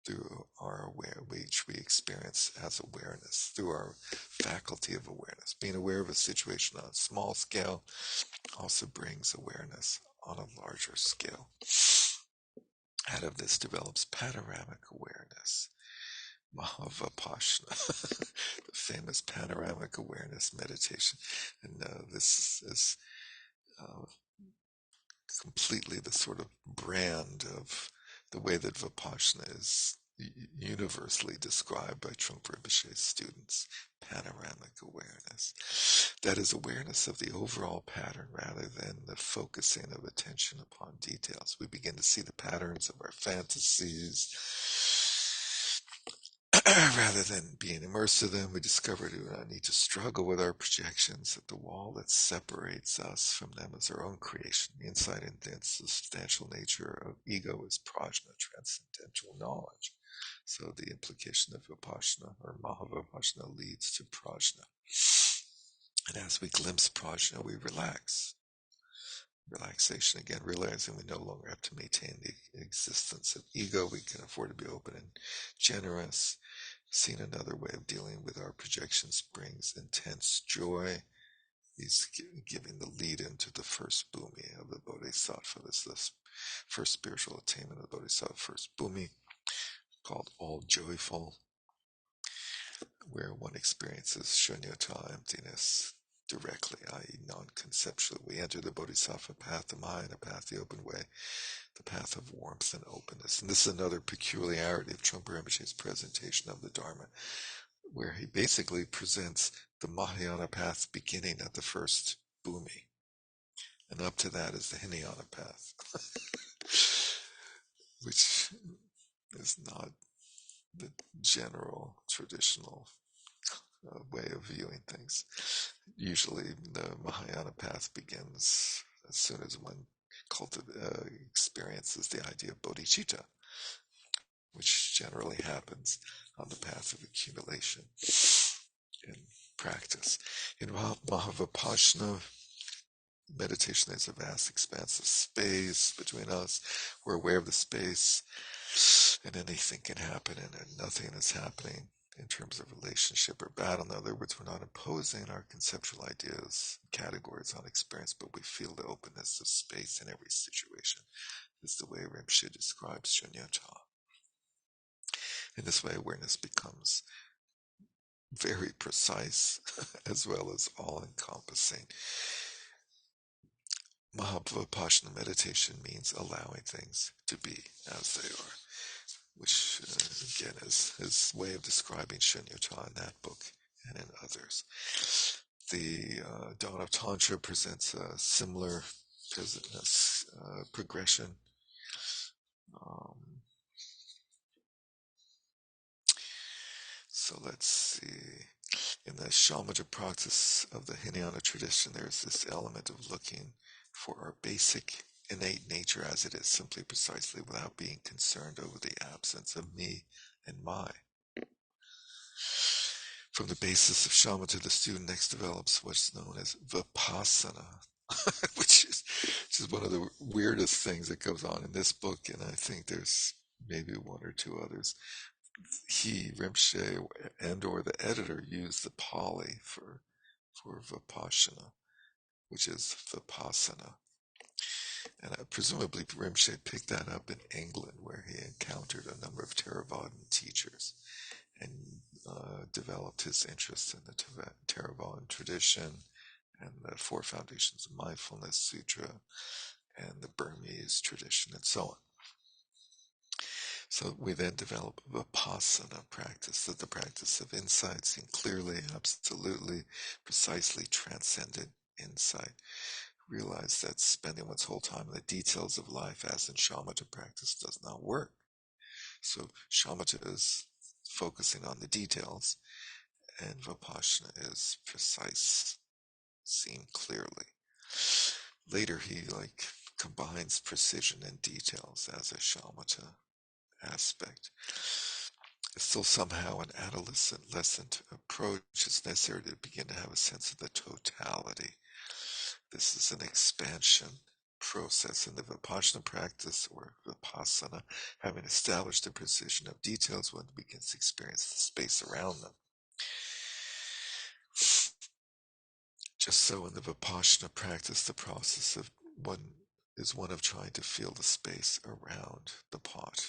through our which we experience as awareness, through our faculty of awareness. Being aware of a situation on a small scale also brings awareness on a larger scale. Out of this develops panoramic awareness, Mahavapassana, the famous panoramic awareness meditation. And this is uh, completely the sort of brand of the way that Vipassana is universally described by Trungpa Rinpoche's students. Panoramic awareness. That is awareness of the overall pattern rather than the focusing of attention upon details. We begin to see the patterns of our fantasies. Rather than being immersed in them, we discover we do not need to struggle with our projections, that the wall that separates us from them is our own creation. The insight into the substantial nature of ego is prajna, transcendental knowledge. So the implication of Vipassana or Mahavapassana leads to prajna. And as we glimpse prajna, we relax. Relaxation, again, realizing we no longer have to maintain the existence of ego. We can afford to be open and generous. Seeing another way of dealing with our projections brings intense joy. He's giving the lead into the first bhumi of the Bodhisattva. This is the first spiritual attainment of the Bodhisattva, first bhumi, called All Joyful, where one experiences shunyata, emptiness, directly, i.e. non-conceptually. We enter the Bodhisattva path, the Mahayana path, the open way, the path of warmth and openness. And this is another peculiarity of Trungpa Rinpoche's presentation of the Dharma, where he basically presents the Mahayana path beginning at the first bhumi. And up to that is the Hinayana path. which is not the general traditional way of viewing things. Usually, the Mahayana path begins as soon as one experiences the idea of bodhicitta, which generally happens on the path of accumulation in practice. In Mahavipassana meditation, there's a vast expanse of space between us. We're aware of the space, and anything can happen, and nothing is happening in terms of relationship or battle. In other words, we're not imposing our conceptual ideas, categories on experience, but we feel the openness of space in every situation. This is the way Rinpoche describes shunyata. In this way, awareness becomes very precise as well as all-encompassing. Mahavipassana meditation means allowing things to be as they are, which again is his way of describing shunyata in that book and in others. The Dawn of Tantra presents a similar progression. So let's see. In the shamatha practice of the Hinayana tradition, there's this element of looking for our basic innate nature as it is, simply precisely, without being concerned over the absence of me and my. From the basis of shamatha, the student next develops what's known as vipassana, which is one of the weirdest things that goes on in this book, and I think there's maybe one or two others. Rinpoche, and or the editor used the Pali for vipassana, which is vipassana. And presumably Rinpoche picked that up in England, where he encountered a number of Theravadan teachers and developed his interest in the Theravadan tradition and the Four Foundations of Mindfulness Sutra and the Burmese tradition and so on. So we then develop vipassana practice, the practice of insight, seeing clearly, absolutely, precisely transcendent insight. Realize that spending one's whole time in the details of life, as in shamatha practice, does not work. So shamatha is focusing on the details, and vipassana is precise, seeing clearly. Later he combines precision and details as a shamatha aspect. Still, somehow an adolescent approach is necessary to begin to have a sense of the totality. This is an expansion process in the vipassana practice, or vipassana. Having established the precision of details, one begins to experience the space around them. Just so in the vipassana practice, the process of one of trying to feel the space around the pot.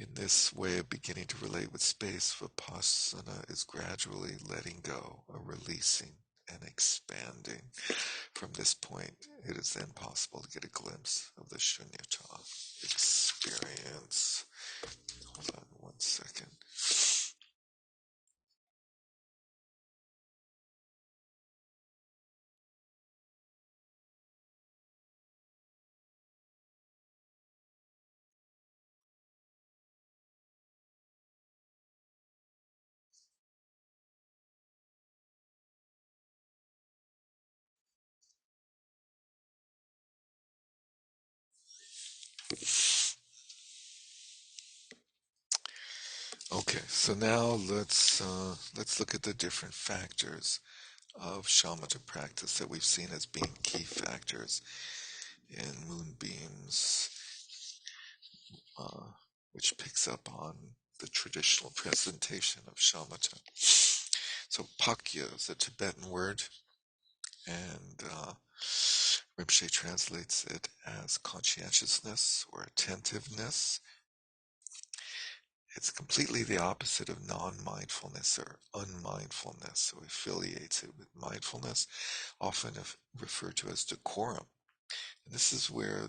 In this way of beginning to relate with space, vipassana is gradually letting go, or releasing and expanding. From this point, it is then possible to get a glimpse of the shunyata experience. Hold on one second. Okay, so now let's look at the different factors of shamatha practice that we've seen as being key factors in Moonbeams, which picks up on the traditional presentation of shamatha. So pakya is a Tibetan word, and Rinpoche translates it as conscientiousness or attentiveness. It's completely the opposite of non-mindfulness or unmindfulness, so affiliates it with mindfulness, often referred to as decorum. And this is where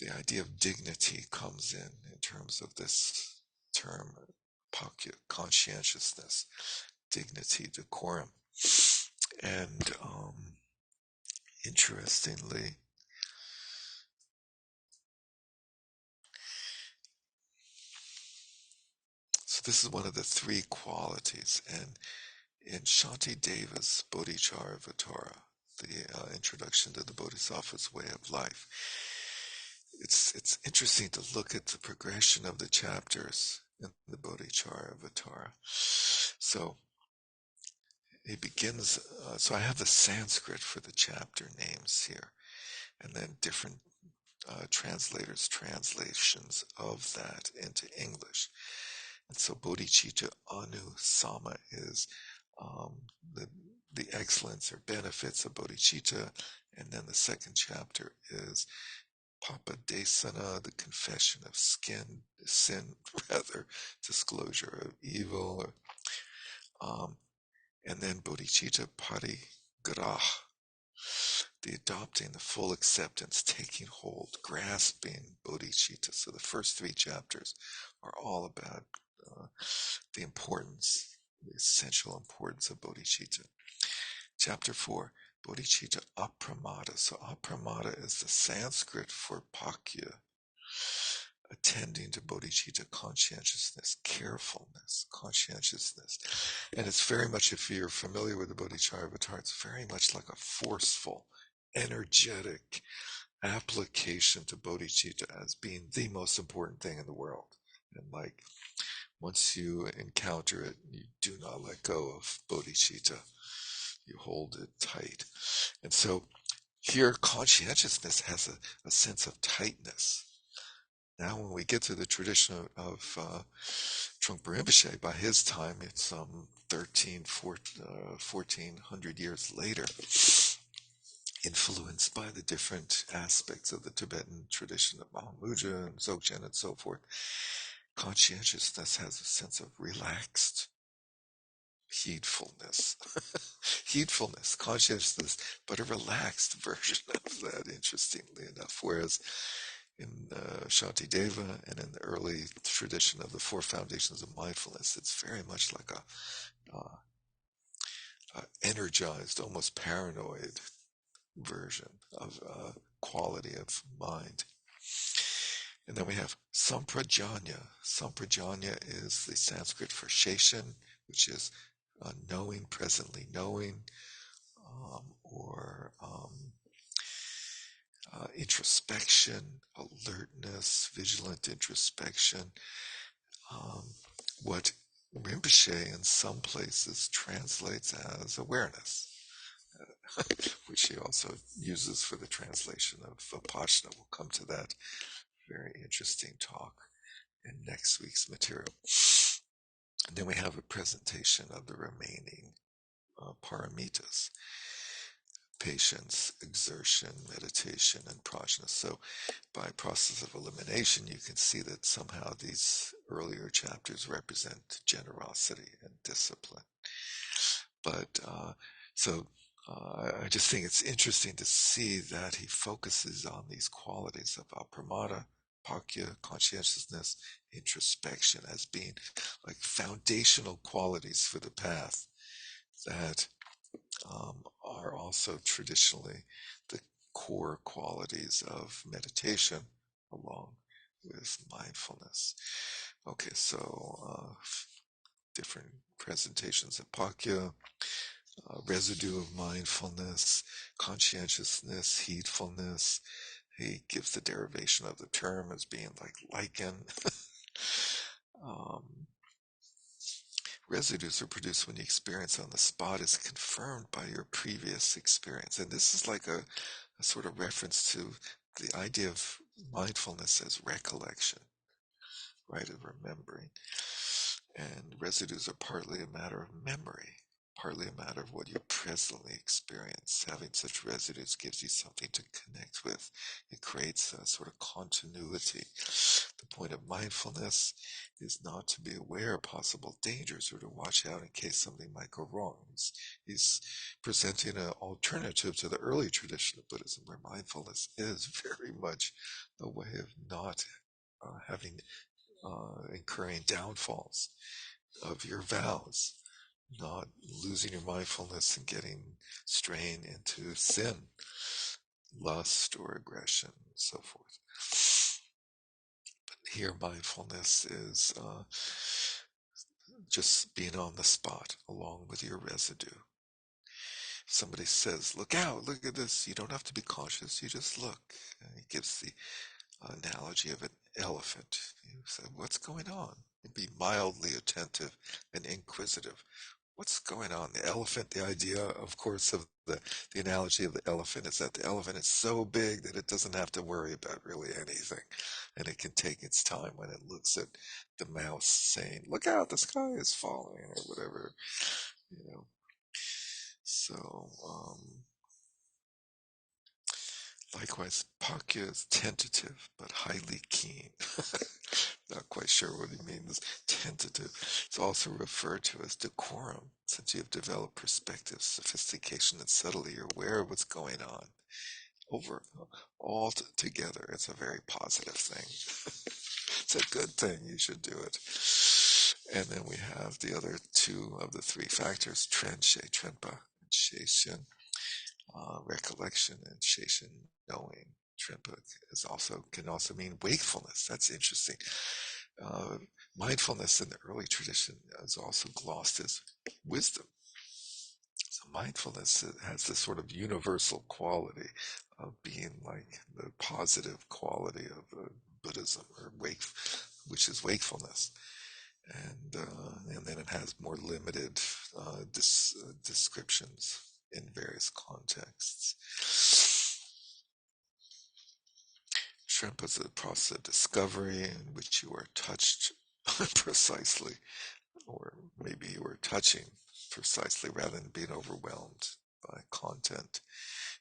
the idea of dignity comes in terms of this term, pakya, conscientiousness, dignity, decorum. And interestingly, so this is one of the three qualities, and in Shantideva's Bodhicharyavatara, the introduction to the Bodhisattva's way of life, it's interesting to look at the progression of the chapters in the Bodhicharyavatara. So he begins, so I have the Sanskrit for the chapter names here, and then different translators' translations of that into English. And so Bodhicitta Anu Sama is um, the the excellence or benefits of bodhicitta, and then the second chapter is Papadesana, the confession of sin, rather, disclosure of evil, and then bodhicitta parigraha, the adopting, the full acceptance, taking hold, grasping bodhicitta. So the first three chapters are all about the importance, the essential importance of bodhicitta. Chapter 4, bodhicitta apramada. So apramada is the Sanskrit for pakya, attending to bodhicitta, conscientiousness, carefulness, conscientiousness. And it's very much, if you're familiar with the Bodhicharyavatara, it's very much like a forceful, energetic application to bodhicitta as being the most important thing in the world. And like, once you encounter it, you do not let go of bodhicitta. You hold it tight. And so here, conscientiousness has a sense of tightness. Now, when we get to the tradition of Trungpa Rinpoche, by his time, it's 1400 years later, influenced by the different aspects of the Tibetan tradition of Mahamudra and Dzogchen and so forth. Conscientiousness has a sense of relaxed heedfulness. Heedfulness, consciousness, but a relaxed version of that, interestingly enough. Whereas in Shantideva and in the early tradition of the four foundations of mindfulness, it's very much like a energized, almost paranoid version of quality of mind. And then we have Samprajanya. Samprajanya is the Sanskrit for Sheshan, which is knowing, presently knowing, or introspection, alertness, vigilant introspection. What Rinpoche in some places translates as awareness, which he also uses for the translation of Vipassana. We'll come to that very interesting talk in next week's material. And then we have a presentation of the remaining paramitas: patience, exertion, meditation, and prajna. So by process of elimination, you can see that somehow these earlier chapters represent generosity and discipline. But I just think it's interesting to see that he focuses on these qualities of apramada, pakya, conscientiousness, introspection as being like foundational qualities for the path that are also traditionally the core qualities of meditation along with mindfulness. Okay, so different presentations of pakya, residue of mindfulness, conscientiousness, heedfulness. He gives the derivation of the term as being like lichen. Residues are produced when the experience on the spot is confirmed by your previous experience. And this is like a sort of reference to the idea of mindfulness as recollection, right, of remembering. And residues are partly a matter of memory, partly a matter of what you presently experience. Having such residues gives you something to connect with. It creates a sort of continuity. The point of mindfulness is not to be aware of possible dangers or to watch out in case something might go wrong. He's presenting an alternative to the early tradition of Buddhism, where mindfulness is very much a way of not incurring downfalls of your vows. not losing your mindfulness and getting strained into sin, lust, or aggression, and so forth. Here, mindfulness is just being on the spot along with your residue. If somebody says, look out, look at this, you don't have to be cautious, you just look. And he gives the analogy of an elephant. You say, what's going on? And be mildly attentive and inquisitive. What's going on? The elephant, the idea, of course, of the analogy of the elephant is that the elephant is so big that it doesn't have to worry about really anything. And it can take its time when it looks at the mouse saying, look out, the sky is falling, or whatever, you know. So, likewise, Pakya is tentative but highly keen. Not quite sure what he means. Tentative. It's also referred to as decorum, since you have developed perspective, sophistication, and subtlety. You're aware of what's going on. Over all together, it's a very positive thing. It's a good thing. You should do it. And then we have the other two of the three factors: Trenshe, Trenpa, and Sheishin. Recollection and Sheishin, knowing. Trenpa can also mean wakefulness. That's interesting. Uh, Mindfulness in the early tradition is also glossed as wisdom. So mindfulness has this sort of universal quality of being like the positive quality of Buddhism, or which is wakefulness, and then it has more limited descriptions in various contexts. Shrimp is a process of discovery in which you are touched precisely, or maybe you are touching precisely rather than being overwhelmed by content.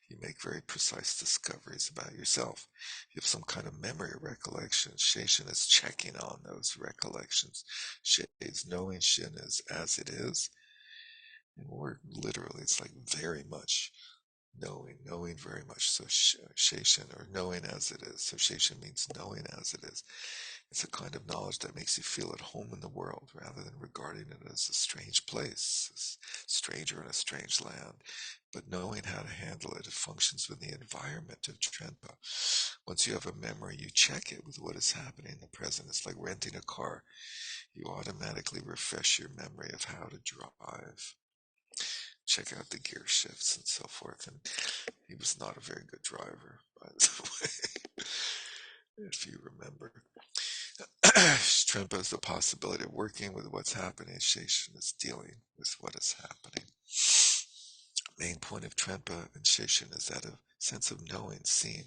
You make very precise discoveries about yourself. You have some kind of memory or recollection. Sheishin is checking on those recollections. Shei's knowing Shin is as it is. And we're literally, it's like very much knowing very much. So Sheishin, or knowing as it is. So Sheishin means knowing as it is. It's a kind of knowledge that makes you feel at home in the world rather than regarding it as a strange place, a stranger in a strange land. But knowing how to handle it, it functions with the environment of Trenpa. Once you have a memory, you check it with what is happening in the present. It's like renting a car. You automatically refresh your memory of how to drive. Check out the gear shifts and so forth. And he was not a very good driver, by the way, if you remember. Trempa is the possibility of working with what's happening. Sheishin is dealing with what is happening. Main point of Trempa and Sheishin is that a sense of knowing, seeing,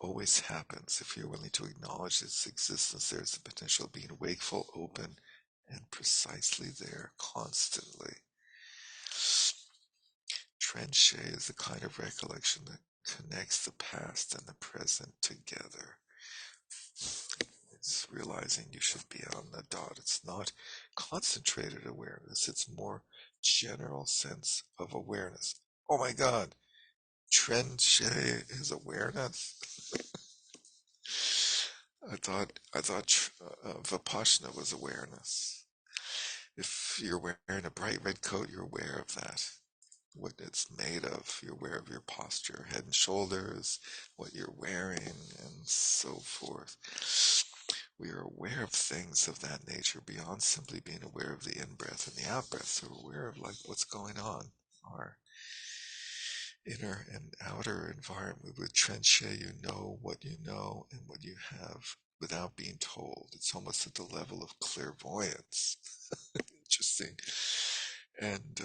always happens. If you're willing to acknowledge its existence, there's the potential of being wakeful, open, and precisely there constantly. Trenche is the kind of recollection that connects the past and the present together. It's realizing you should be on the dot. It's not concentrated awareness, it's more general sense of awareness. Oh my God, Trenche is awareness. I thought Vipassana was awareness. If you're wearing a bright red coat, you're aware of that. What it's made of. You're aware of your posture, head and shoulders, what you're wearing, and so forth. We are aware of things of that nature beyond simply being aware of the in-breath and the out-breath. So we're aware of like what's going on, our inner and outer environment. With Trenche, you know and what you have without being told. It's almost at the level of clairvoyance. Interesting. And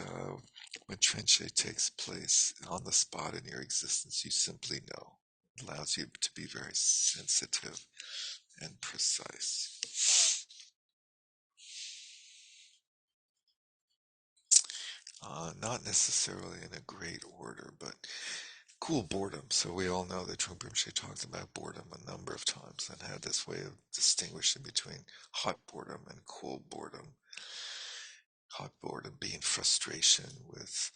when Trenche takes place on the spot in your existence, you simply know. It allows you to be very sensitive and precise. Not necessarily in a great order, but cool boredom. So we all know that Trungpa Rinpoche talked about boredom a number of times and had this way of distinguishing between hot boredom and cool boredom. Hot boredom being frustration with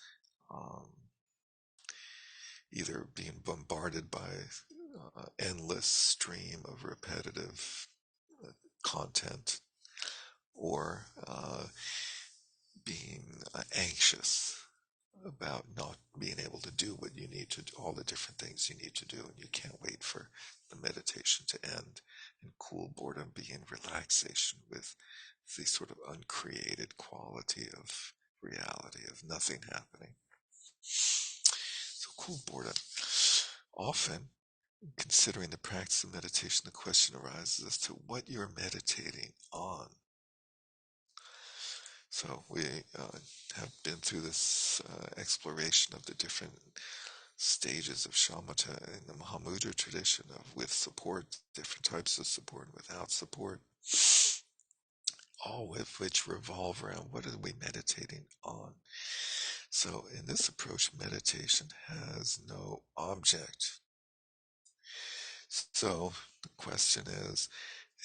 either being bombarded by endless stream of repetitive content, or being anxious about not being able to do what you need to do, all the different things you need to do, and you can't wait for the meditation to end, and cool boredom being relaxation with the sort of uncreated quality of reality, of nothing happening. So cool boredom. Often, considering the practice of meditation, the question arises as to what you're meditating on. So we have been through this exploration of the different stages of shamatha in the Mahamudra tradition, of with support, different types of support, without support, all of which revolve around what are we meditating on. So in this approach, meditation has no object. So the question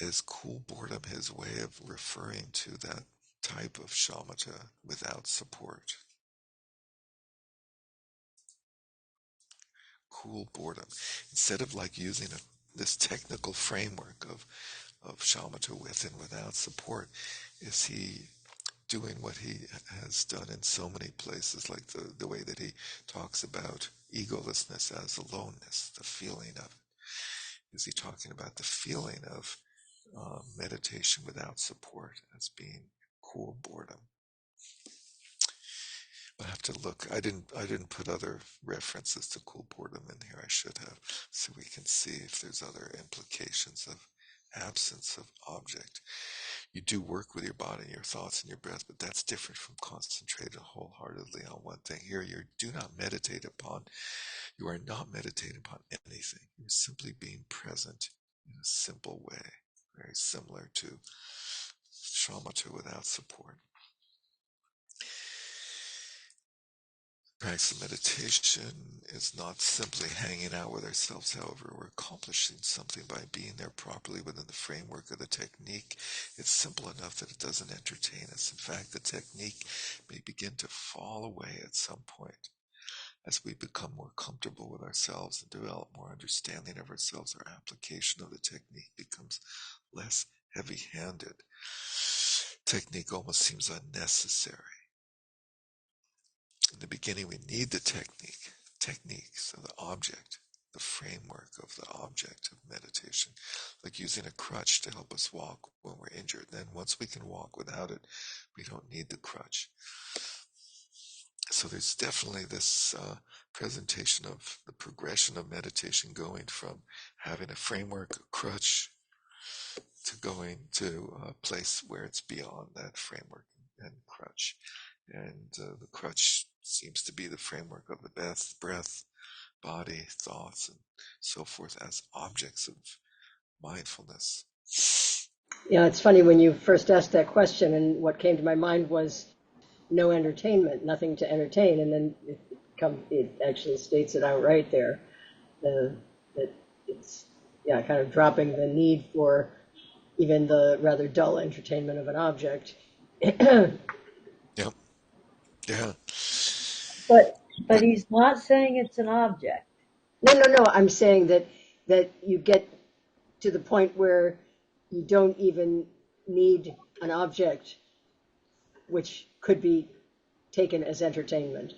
is cool boredom his way of referring to that type of shamatha without support? Cool boredom. Instead of like using this technical framework of shamatha with and without support, is he doing what he has done in so many places, like the way that he talks about egolessness as aloneness, the feeling of it? Is he talking about the feeling of meditation without support as being cool boredom? I have to look. I didn't put other references to cool boredom in here. I should have, so we can see if there's other implications of absence of object. You do work with your body, your thoughts, and your breath, but that's different from concentrating wholeheartedly on one thing. Here, you do not meditate upon. You are not meditating upon anything. You're simply being present in a simple way, very similar to shamatha without support. Practice of meditation is not simply hanging out with ourselves. However, we're accomplishing something by being there properly within the framework of the technique. It's simple enough that it doesn't entertain us. In fact, the technique may begin to fall away at some point. As we become more comfortable with ourselves and develop more understanding of ourselves, our application of the technique becomes less heavy-handed. Technique almost seems unnecessary. In the beginning, we need the techniques of the object, the framework of the object of meditation, like using a crutch to help us walk when we're injured. Then once we can walk without it, we don't need the crutch. So there's definitely this presentation of the progression of meditation, going from having a framework, a crutch, to going to a place where it's beyond that framework and crutch. And the crutch seems to be the framework of the breath, body, thoughts, and so forth as objects of mindfulness. Yeah, it's funny when you first asked that question, and what came to my mind was no entertainment, nothing to entertain, and then it actually states it outright there, that it's kind of dropping the need for even the rather dull entertainment of an object. Yep. Yeah. But he's not saying it's an object. No. I'm saying that you get to the point where you don't even need an object, which could be taken as entertainment.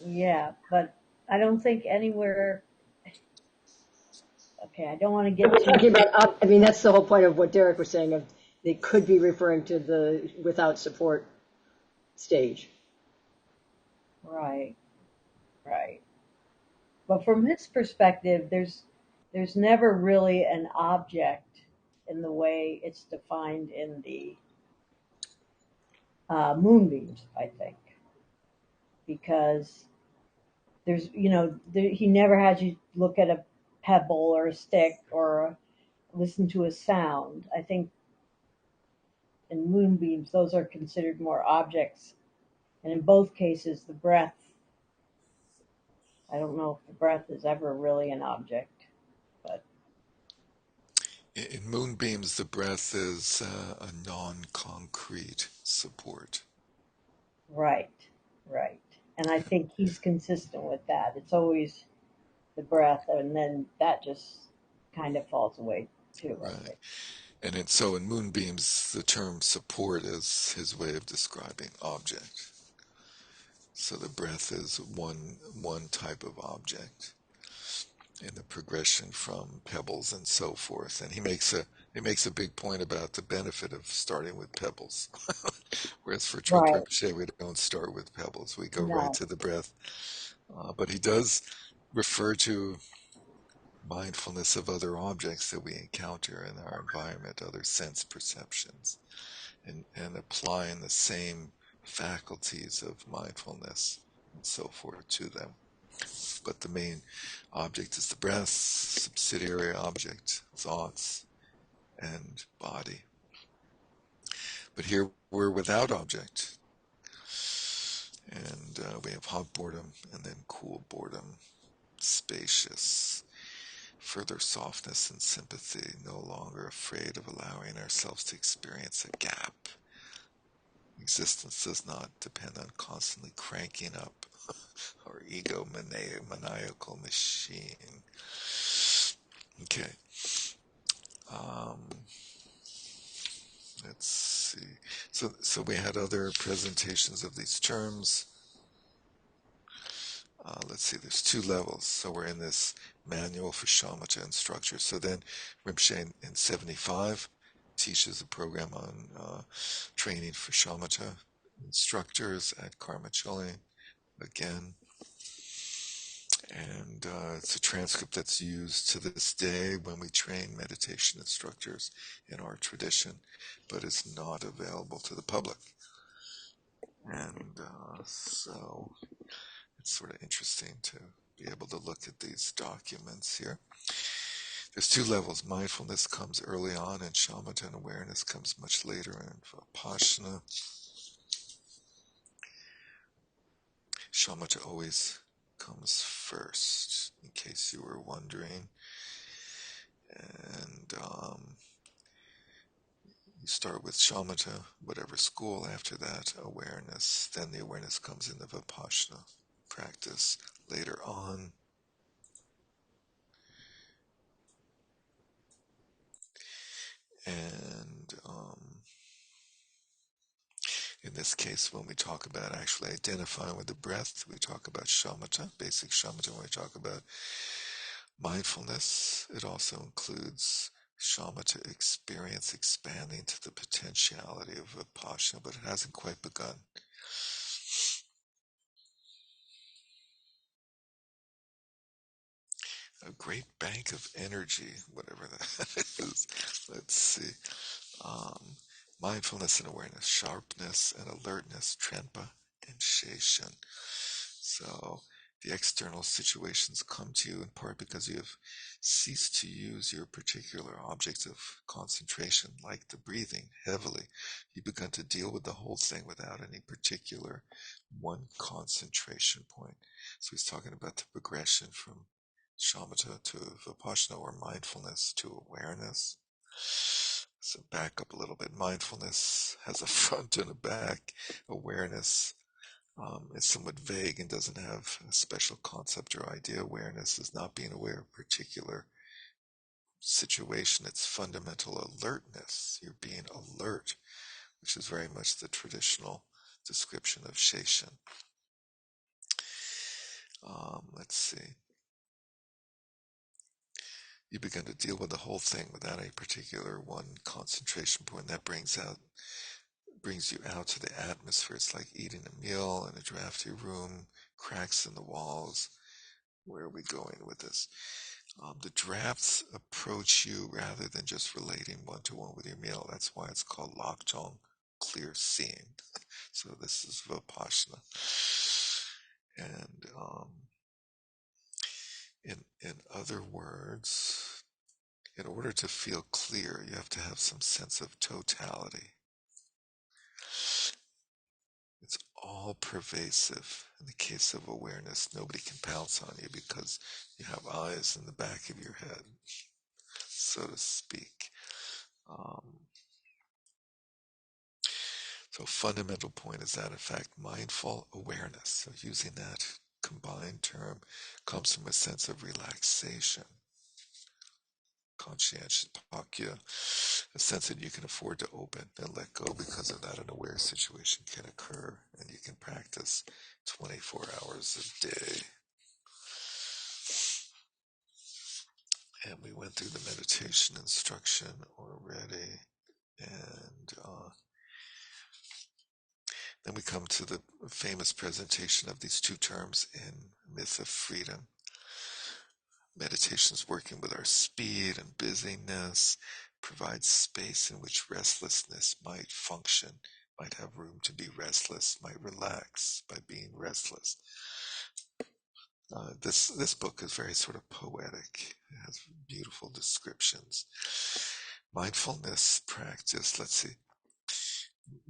Yeah, but I don't think anywhere. Okay, I don't want to get We're too. talking about, I mean, that's the whole point of what Derek was saying, of they could be referring to the without support stage. Right, right. But from his perspective, there's never really an object in the way it's defined in the moonbeams, I think, because he never had you look at a pebble or a stick or listen to a sound. I think in moonbeams, those are considered more objects. And in both cases, the breath, I don't know if the breath is ever really an object, but In Moonbeams, the breath is a non-concrete support. right, right. And I think he's consistent with that. It's always the breath, and then that just kind of falls away too, I Right. think. So in Moonbeams, the term support is his way of describing object. So the breath is one type of object in the progression from pebbles and so forth. And he makes a big point about the benefit of starting with pebbles. Whereas for Trungpa Right. Rinpoche, we don't start with pebbles. We go right No. to the breath. But he does refer to mindfulness of other objects that we encounter in our environment, other sense perceptions, and applying the same faculties of mindfulness and so forth to them. But the main object is the breath, subsidiary object, thoughts, and body. But here we're without object. And we have hot boredom and then cool boredom, spacious, further softness and sympathy, no longer afraid of allowing ourselves to experience a gap. Existence does not depend on constantly cranking up our ego maniacal machine. Okay. Um, let's see. So we had other presentations of these terms. Let's see, there's two levels. So we're in this manual for shamatha and structure. So then Rinpoche in 75 teaches a program on training for shamatha instructors at Karma Chöling again. And it's a transcript that's used to this day when we train meditation instructors in our tradition, but it's not available to the public. And so it's sort of interesting to be able to look at these documents here. There's two levels. Mindfulness comes early on, and shamatha and awareness comes much later in Vipassana. Shamatha always comes first, in case you were wondering. And you start with shamatha, whatever school. After that, awareness. Then the awareness comes in the Vipassana practice later on. And in this case, when we talk about actually identifying with the breath, we talk about shamatha, basic shamatha. When we talk about mindfulness, it also includes shamatha experience expanding to the potentiality of vipassana, but it hasn't quite begun. A great bank of energy, whatever that is. Let's see. Um, Mindfulness and awareness, sharpness and alertness, Trempa and Sheshan. So the external situations come to you in part because you have ceased to use your particular object of concentration, like the breathing, heavily. You've begun to deal with the whole thing without any particular one concentration point. So he's talking about the progression from shamatha to vipassana, or mindfulness to awareness. So back up a little bit. Mindfulness has a front and a back. Awareness is somewhat vague and doesn't have a special concept or idea. Awareness is not being aware of a particular situation. It's fundamental alertness. You're being alert, which is very much the traditional description of Sheshan. Let's see. You begin to deal with the whole thing without a particular one concentration point. That brings you out to the atmosphere. It's like eating a meal in a drafty room, cracks in the walls. Where are we going with this? The drafts approach you rather than just relating one-to-one with your meal. That's why it's called Lokjong, clear seeing. So this is Vipassana. And in other words, in order to feel clear, you have to have some sense of totality. It's all pervasive. In the case of awareness, nobody can pounce on you because you have eyes in the back of your head, so to speak. So fundamental point is that, in fact, mindful awareness, so using that combined term, comes from a sense of relaxation, conscientious pakya, a sense that you can afford to open and let go. Because of that, an aware situation can occur, and you can practice 24 hours a day. And we went through the meditation instruction already, and then we come to the famous presentation of these two terms in Myth of Freedom. Meditation is working with our speed and busyness, provides space in which restlessness might function, might have room to be restless, might relax by being restless. This book is very sort of poetic. It has beautiful descriptions. Mindfulness practice, let's see.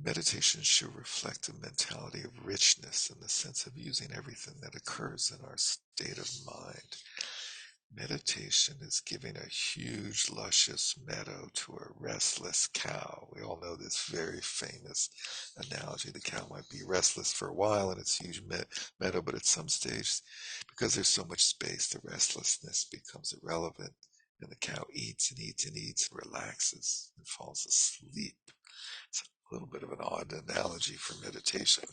Meditation should reflect a mentality of richness in the sense of using everything that occurs in our state of mind. Meditation is giving a huge, luscious meadow to a restless cow. We all know this very famous analogy. The cow might be restless for a while in its huge meadow, but at some stage, because there's so much space, the restlessness becomes irrelevant, and the cow eats and eats and eats and relaxes and falls asleep. It's a little bit of an odd analogy for meditation.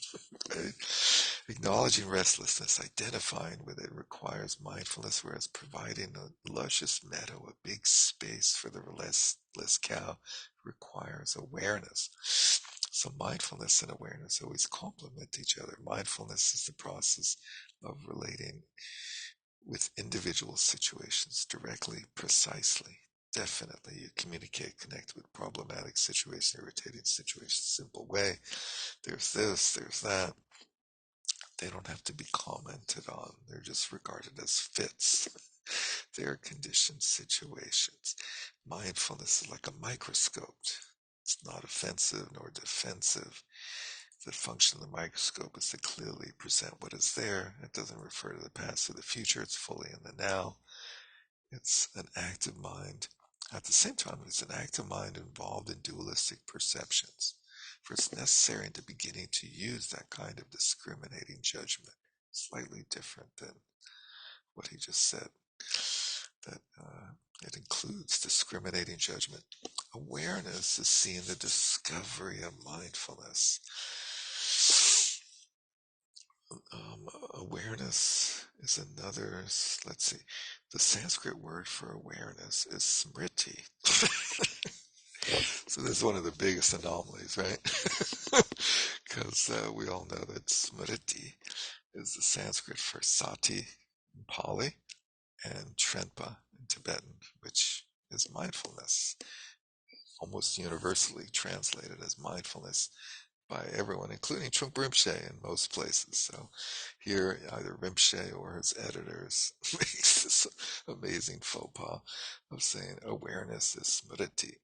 Right? Acknowledging restlessness, identifying with it, requires mindfulness, whereas providing a luscious meadow, a big space for the restless cow, requires awareness. So mindfulness and awareness always complement each other. Mindfulness is the process of relating with individual situations directly, precisely. Definitely, you communicate, connect with problematic situations, irritating situations, simple way. There's this, there's that. They don't have to be commented on. They're just regarded as fits. They're conditioned situations. Mindfulness is like a microscope. It's not offensive nor defensive. The function of the microscope is to clearly present what is there. It doesn't refer to the past or the future. It's fully in the now. It's an active mind. At the same time, it's an active mind involved in dualistic perceptions. For it's necessary in the beginning to use that kind of discriminating judgment, slightly different than what he just said, that it includes discriminating judgment. Awareness is seeing the discovery of mindfulness. Awareness is another, let's see, the Sanskrit word for awareness is smriti. So this is one of the biggest anomalies, right? Because we all know that smriti is the Sanskrit for sati in Pali and trempa in Tibetan, which is mindfulness, almost universally translated as mindfulness by everyone, including Trungpa Rinpoche in most places. So here, either Rinpoche or his editors makes this amazing faux pas of saying awareness is smriti.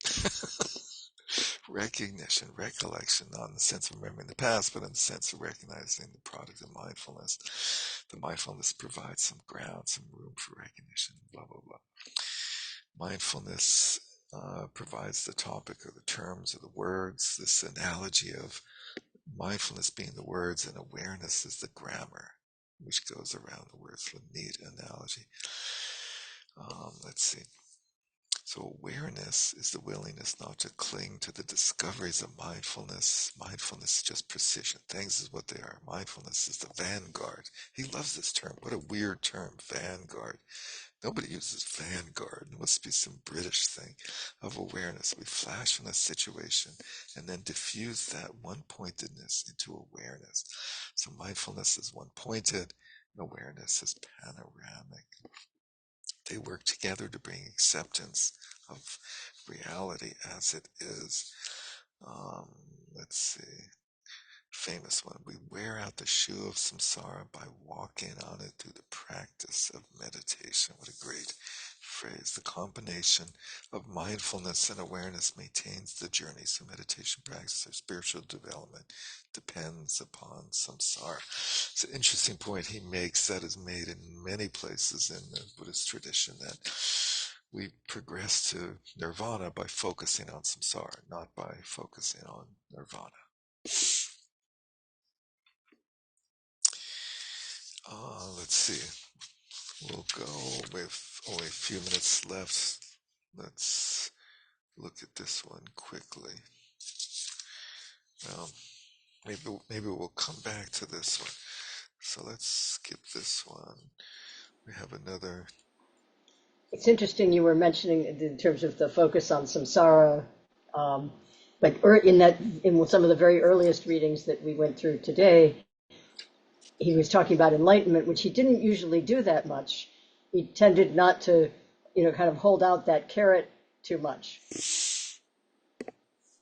Recognition, recollection, not in the sense of remembering the past, but in the sense of recognizing the product of mindfulness. The mindfulness provides some ground, some room for recognition, blah, blah, blah. Mindfulness provides the topic or the terms or the words, this analogy of mindfulness being the words and awareness is the grammar, which goes around the words. A neat analogy. Let's see. So awareness is the willingness not to cling to the discoveries of mindfulness. Mindfulness is just precision. Things is what they are. Mindfulness is the vanguard. He loves this term. What a weird term, vanguard. Nobody uses vanguard. It must be some British thing of awareness. We flash on a situation and then diffuse that one-pointedness into awareness. So mindfulness is one-pointed, and awareness is panoramic. They work together to bring acceptance of reality as it is. Let's see. Famous one. We wear out the shoe of samsara by walking on it through the practice of meditation. What a great phrase. The combination of mindfulness and awareness maintains the journey. So meditation practice or spiritual development depends upon samsara. It's an interesting point he makes that is made in many places in the Buddhist tradition, that we progress to nirvana by focusing on samsara, not by focusing on nirvana. Let's see. We'll go with only a few minutes left. let's look at this one quickly. Well, maybe we'll come back to this one. So let's skip this one. We have another. It's interesting you were mentioning in terms of the focus on samsara, um, like in some of the very earliest readings that we went through today, he was talking about enlightenment, which he didn't usually do that much. He tended not to, kind of hold out that carrot too much.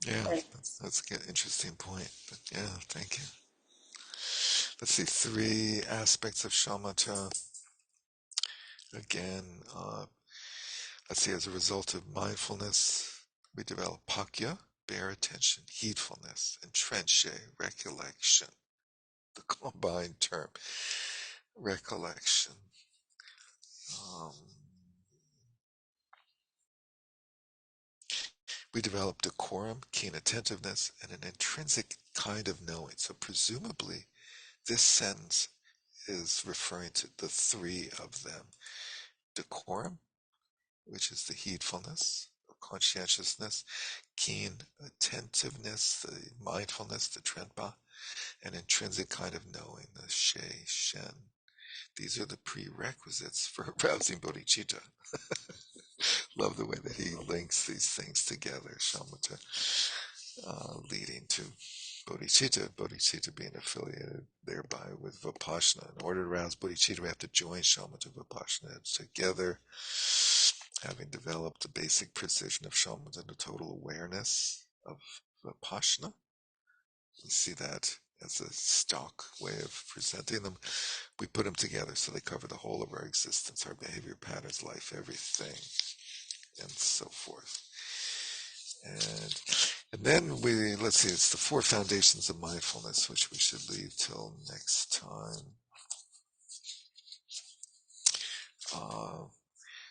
Yeah, And that's an interesting point. But yeah, thank you. Let's see, three aspects of shamatha. Again, let's see, as a result of mindfulness, we develop pakya, bare attention, heedfulness, and trenche, recollection, the combined term, recollection. Um, we develop decorum, keen attentiveness, and an intrinsic kind of knowing. So presumably, this sentence is referring to the three of them. Decorum, which is the heedfulness, conscientiousness, keen attentiveness, the mindfulness, the trenpa, an intrinsic kind of knowing, the she, shen. These are the prerequisites for arousing bodhicitta. Love the way that he links these things together. Shamatha leading to bodhicitta, bodhicitta being affiliated thereby with vipassana. In order to arouse bodhicitta, we have to join shamatha vipassana together, having developed the basic precision of shamatha and the total awareness of vipassana. We see that as a stock way of presenting them. We put them together so they cover the whole of our existence, our behavior patterns, life, everything, and so forth. And then let's see, it's the four foundations of mindfulness, which we should leave till next time.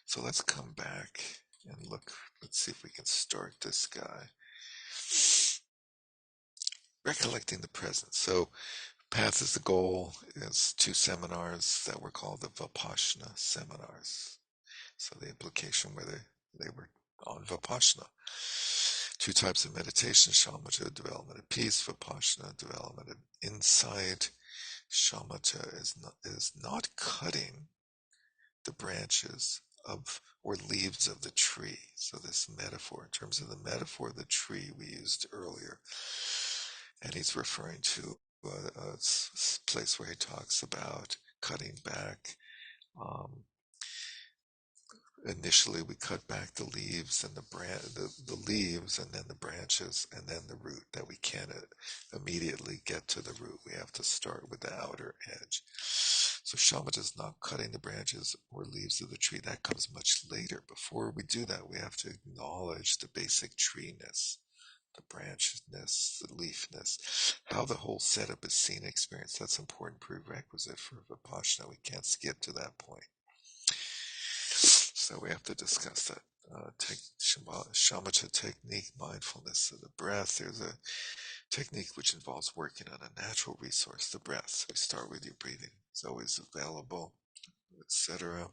So let's come back and look. Let's see if we can start this guy. Recollecting the present. So path is the goal. It's two seminars that were called the Vipassana seminars. So the implication where they were on Vipassana. Two types of meditation, shamatha, development of peace, vipassana, development of insight. Shamatha is not cutting the branches of or leaves of the tree. So this metaphor, in terms of the metaphor of the tree we used earlier, and he's referring to a place where he talks about cutting back. Initially, we cut back the leaves and the leaves, and then the branches, and then the root. That we can't immediately get to the root. We have to start with the outer edge. So shamatha is not cutting the branches or leaves of the tree. That comes much later. Before we do that, we have to acknowledge the basic treeness, the branchedness, the leafness, how the whole setup is seen and experienced. That's an important prerequisite for vipassana. We can't skip to that point. So we have to discuss that. Shamatha technique, mindfulness of the breath. There's a technique which involves working on a natural resource, the breath. So we start with your breathing. It's always available, etc.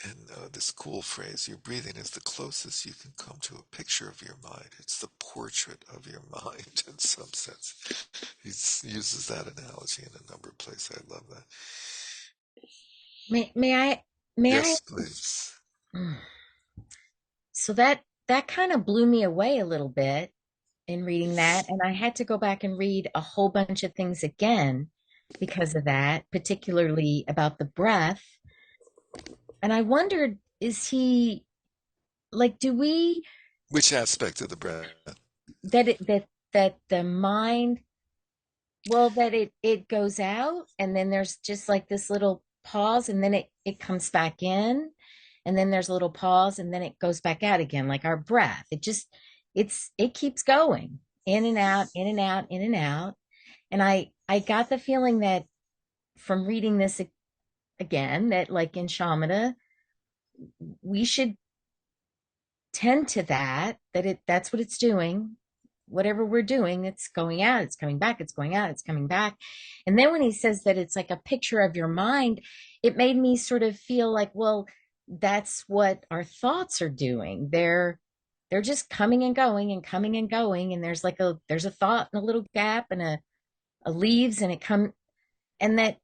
And this cool phrase, your breathing is the closest you can come to a picture of your mind. It's the portrait of your mind in some sense. He uses that analogy in a number of places. I love that. May I may I Yes, please. so that kind of blew me away a little bit in reading that, and I had to go back and read a whole bunch of things again because of that, particularly about the breath. And I wondered, is he like, do we Which aspect of the breath? that it that the mind, well, that it goes out and then there's just like this little pause and then it comes back in, and then there's a little pause and then it goes back out again, like our breath. It keeps going in and out, in and out, in and out. And I got the feeling that from reading this again, that like in shamatha, we should tend to that's what it's doing. Whatever we're doing, it's going out, it's coming back, it's going out, it's coming back. And then when he says that it's like a picture of your mind, it made me sort of feel like, well, that's what our thoughts are doing. They're just coming and going and coming and going, and there's a thought and a little gap and a leaves and it come, and that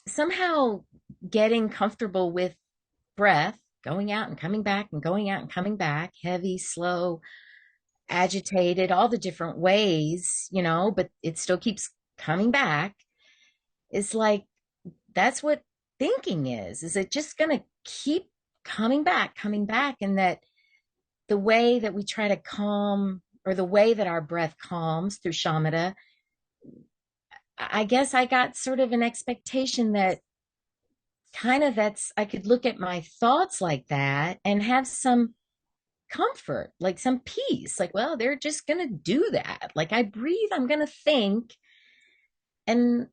somehow getting comfortable with breath, going out and coming back and going out and coming back, heavy, slow, agitated, all the different ways, but it still keeps coming back. It's like that's what thinking is it just going to keep coming back, and that the way that we try to calm, or the way that our breath calms through shamatha, I guess I got sort of an expectation that kind of that's I could look at my thoughts like that and have some comfort, like some peace, like, well, they're just going to do that. Like I breathe, I'm going to think. And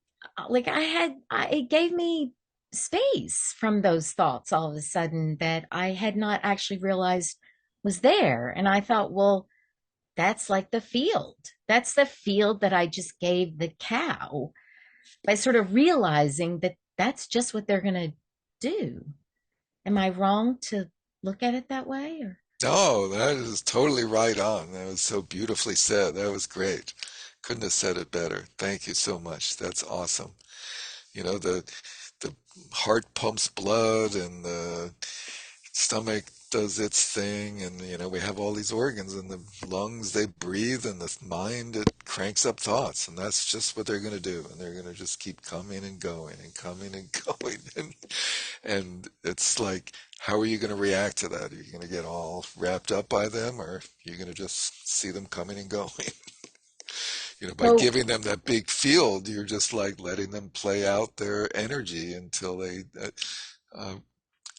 like it gave me space from those thoughts all of a sudden that I had not actually realized was there. And I thought, well, that's like the field. That's the field that I just gave the cow, by sort of realizing that that's just what they're going to do. Am I wrong to look at it that way? Or No, that is totally right on. That was so beautifully said. That was great. Couldn't have said it better. Thank you so much. That's awesome. The heart pumps blood and the stomach does its thing, and we have all these organs, and the lungs, they breathe, and the mind, it cranks up thoughts, and that's just what they're going to do, and they're going to just keep coming and going and coming and going, and it's like, how are you going to react to that? Are you going to get all wrapped up by them, or are you going to just see them coming and going? By so, giving them that big field, you're just like letting them play out their energy until they uh,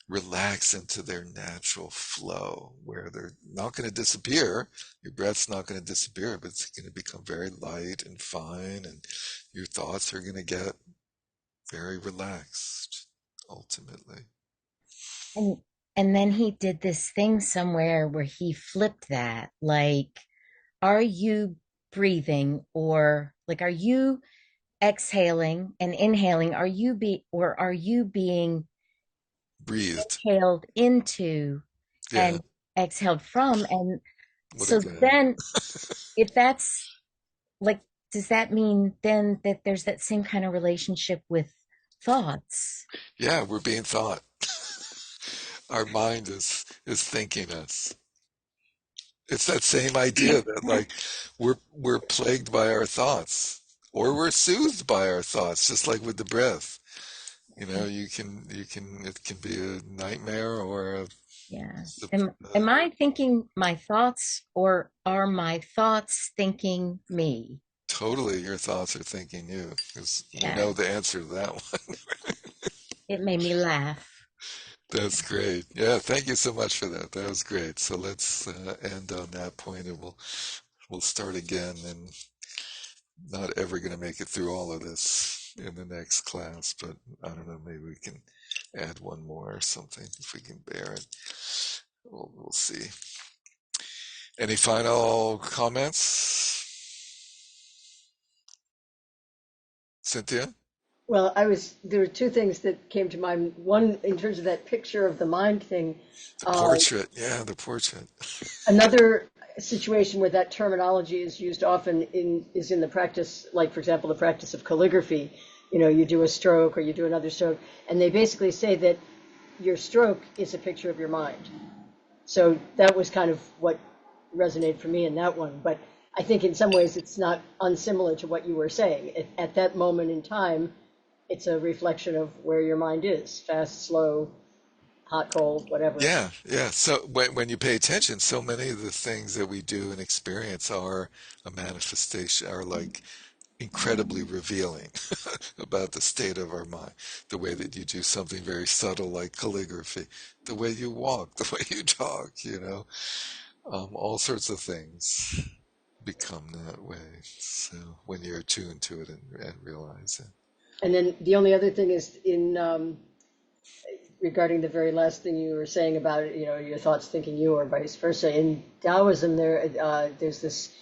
relax into their natural flow, where they're not going to disappear. Your breath's not going to disappear, but it's going to become very light and fine, and your thoughts are going to get very relaxed ultimately. and and then he did this thing somewhere where he flipped that, like, are you breathing, or like, are you exhaling and inhaling? Are you being Breathed. inhaled into Yeah. and exhaled from? And What a so guy. then, if that's like, does that mean then that there's that same kind of relationship with thoughts? Yeah, we're being thought. Our mind is thinking us. It's that same idea that like we're plagued by our thoughts, or we're soothed by our thoughts, just like with the breath. You can it can be a nightmare or Yeah. the, Am I thinking my thoughts, or are my thoughts thinking me? totally your thoughts are thinking you, because we Yeah. know the answer to that one. It made me laugh. That's great. Yeah, thank you so much for that. That was great. So let's end on that point, and we'll start again, and not ever going to make it through all of this in the next class, but I don't know, maybe we can add one more or something if we can bear it. We'll see. Any final comments, Cynthia? Well, there were two things that came to mind. One, in terms of that picture of the mind thing, The uh, portrait. Yeah, the portrait. another situation where that terminology is used often is in the practice, like for example, the practice of calligraphy. You do a stroke or you do another stroke, and they basically say that your stroke is a picture of your mind. So that was kind of what resonated for me in that one. But I think in some ways it's not unsimilar to what you were saying. At that moment in time, it's a reflection of where your mind is: fast, slow, hot, cold, whatever. Yeah, yeah. So when you pay attention, so many of the things that we do and experience are a manifestation, are like incredibly revealing about the state of our mind. The way that you do something very subtle like calligraphy, the way you walk, the way you talk, all sorts of things become that way. So when you're attuned to it and realize it. And then the only other thing is in regarding the very last thing you were saying about your thoughts thinking you or vice versa. In Taoism, there's this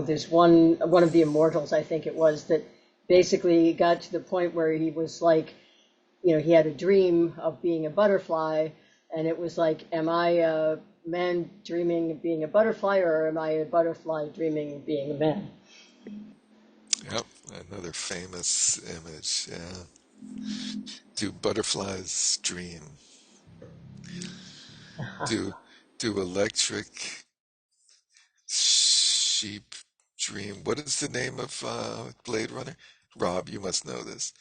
there's one of the immortals, I think it was, that basically got to the point where he was like he had a dream of being a butterfly, and it was like, am I a man dreaming of being a butterfly, or am I a butterfly dreaming of being a man? Yep, another famous image. Yeah. Do butterflies dream? Do do electric sheep dream? What is the name of Blade Runner? Rob, you must know this.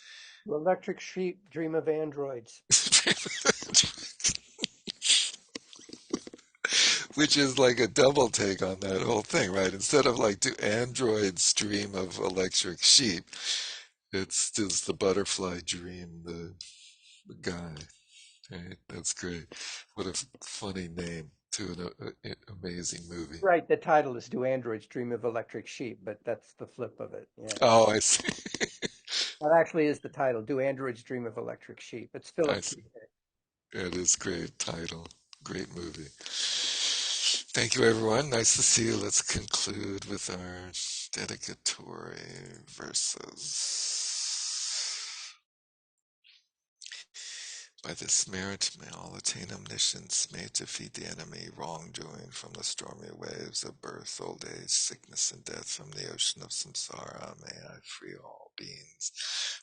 Electric sheep dream of androids. Which is like a double take on that whole thing, right? Instead of like, do androids dream of electric sheep? It's does the butterfly dream the guy? Right? That's great. What a funny name to an amazing movie. Right, the title is Do Androids Dream of Electric Sheep, but that's the flip of it. Yeah. Oh, I see. That actually is the title, Do Androids Dream of Electric Sheep. It's I Philip K. see. It is great title. Great movie. Thank you, everyone. Nice to see you. Let's conclude with our dedicatory verses. By this merit may all attain omniscience, may defeat the enemy, wrongdoing from the stormy waves of birth, old age, sickness, and death from the ocean of samsara. May I free all beings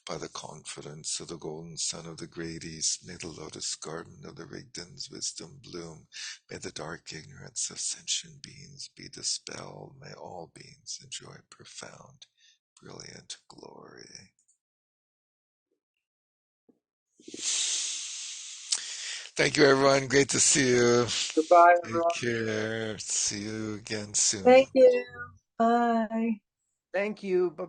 by the confidence of the golden sun of the great east. May the lotus garden of the Rigdon's wisdom bloom. May the dark ignorance of sentient beings be dispelled. May all beings enjoy profound, brilliant glory. Thank you, everyone. Great to see you. Goodbye, Take everyone. care. See you again soon. Thank you. Bye. Thank you. Bye.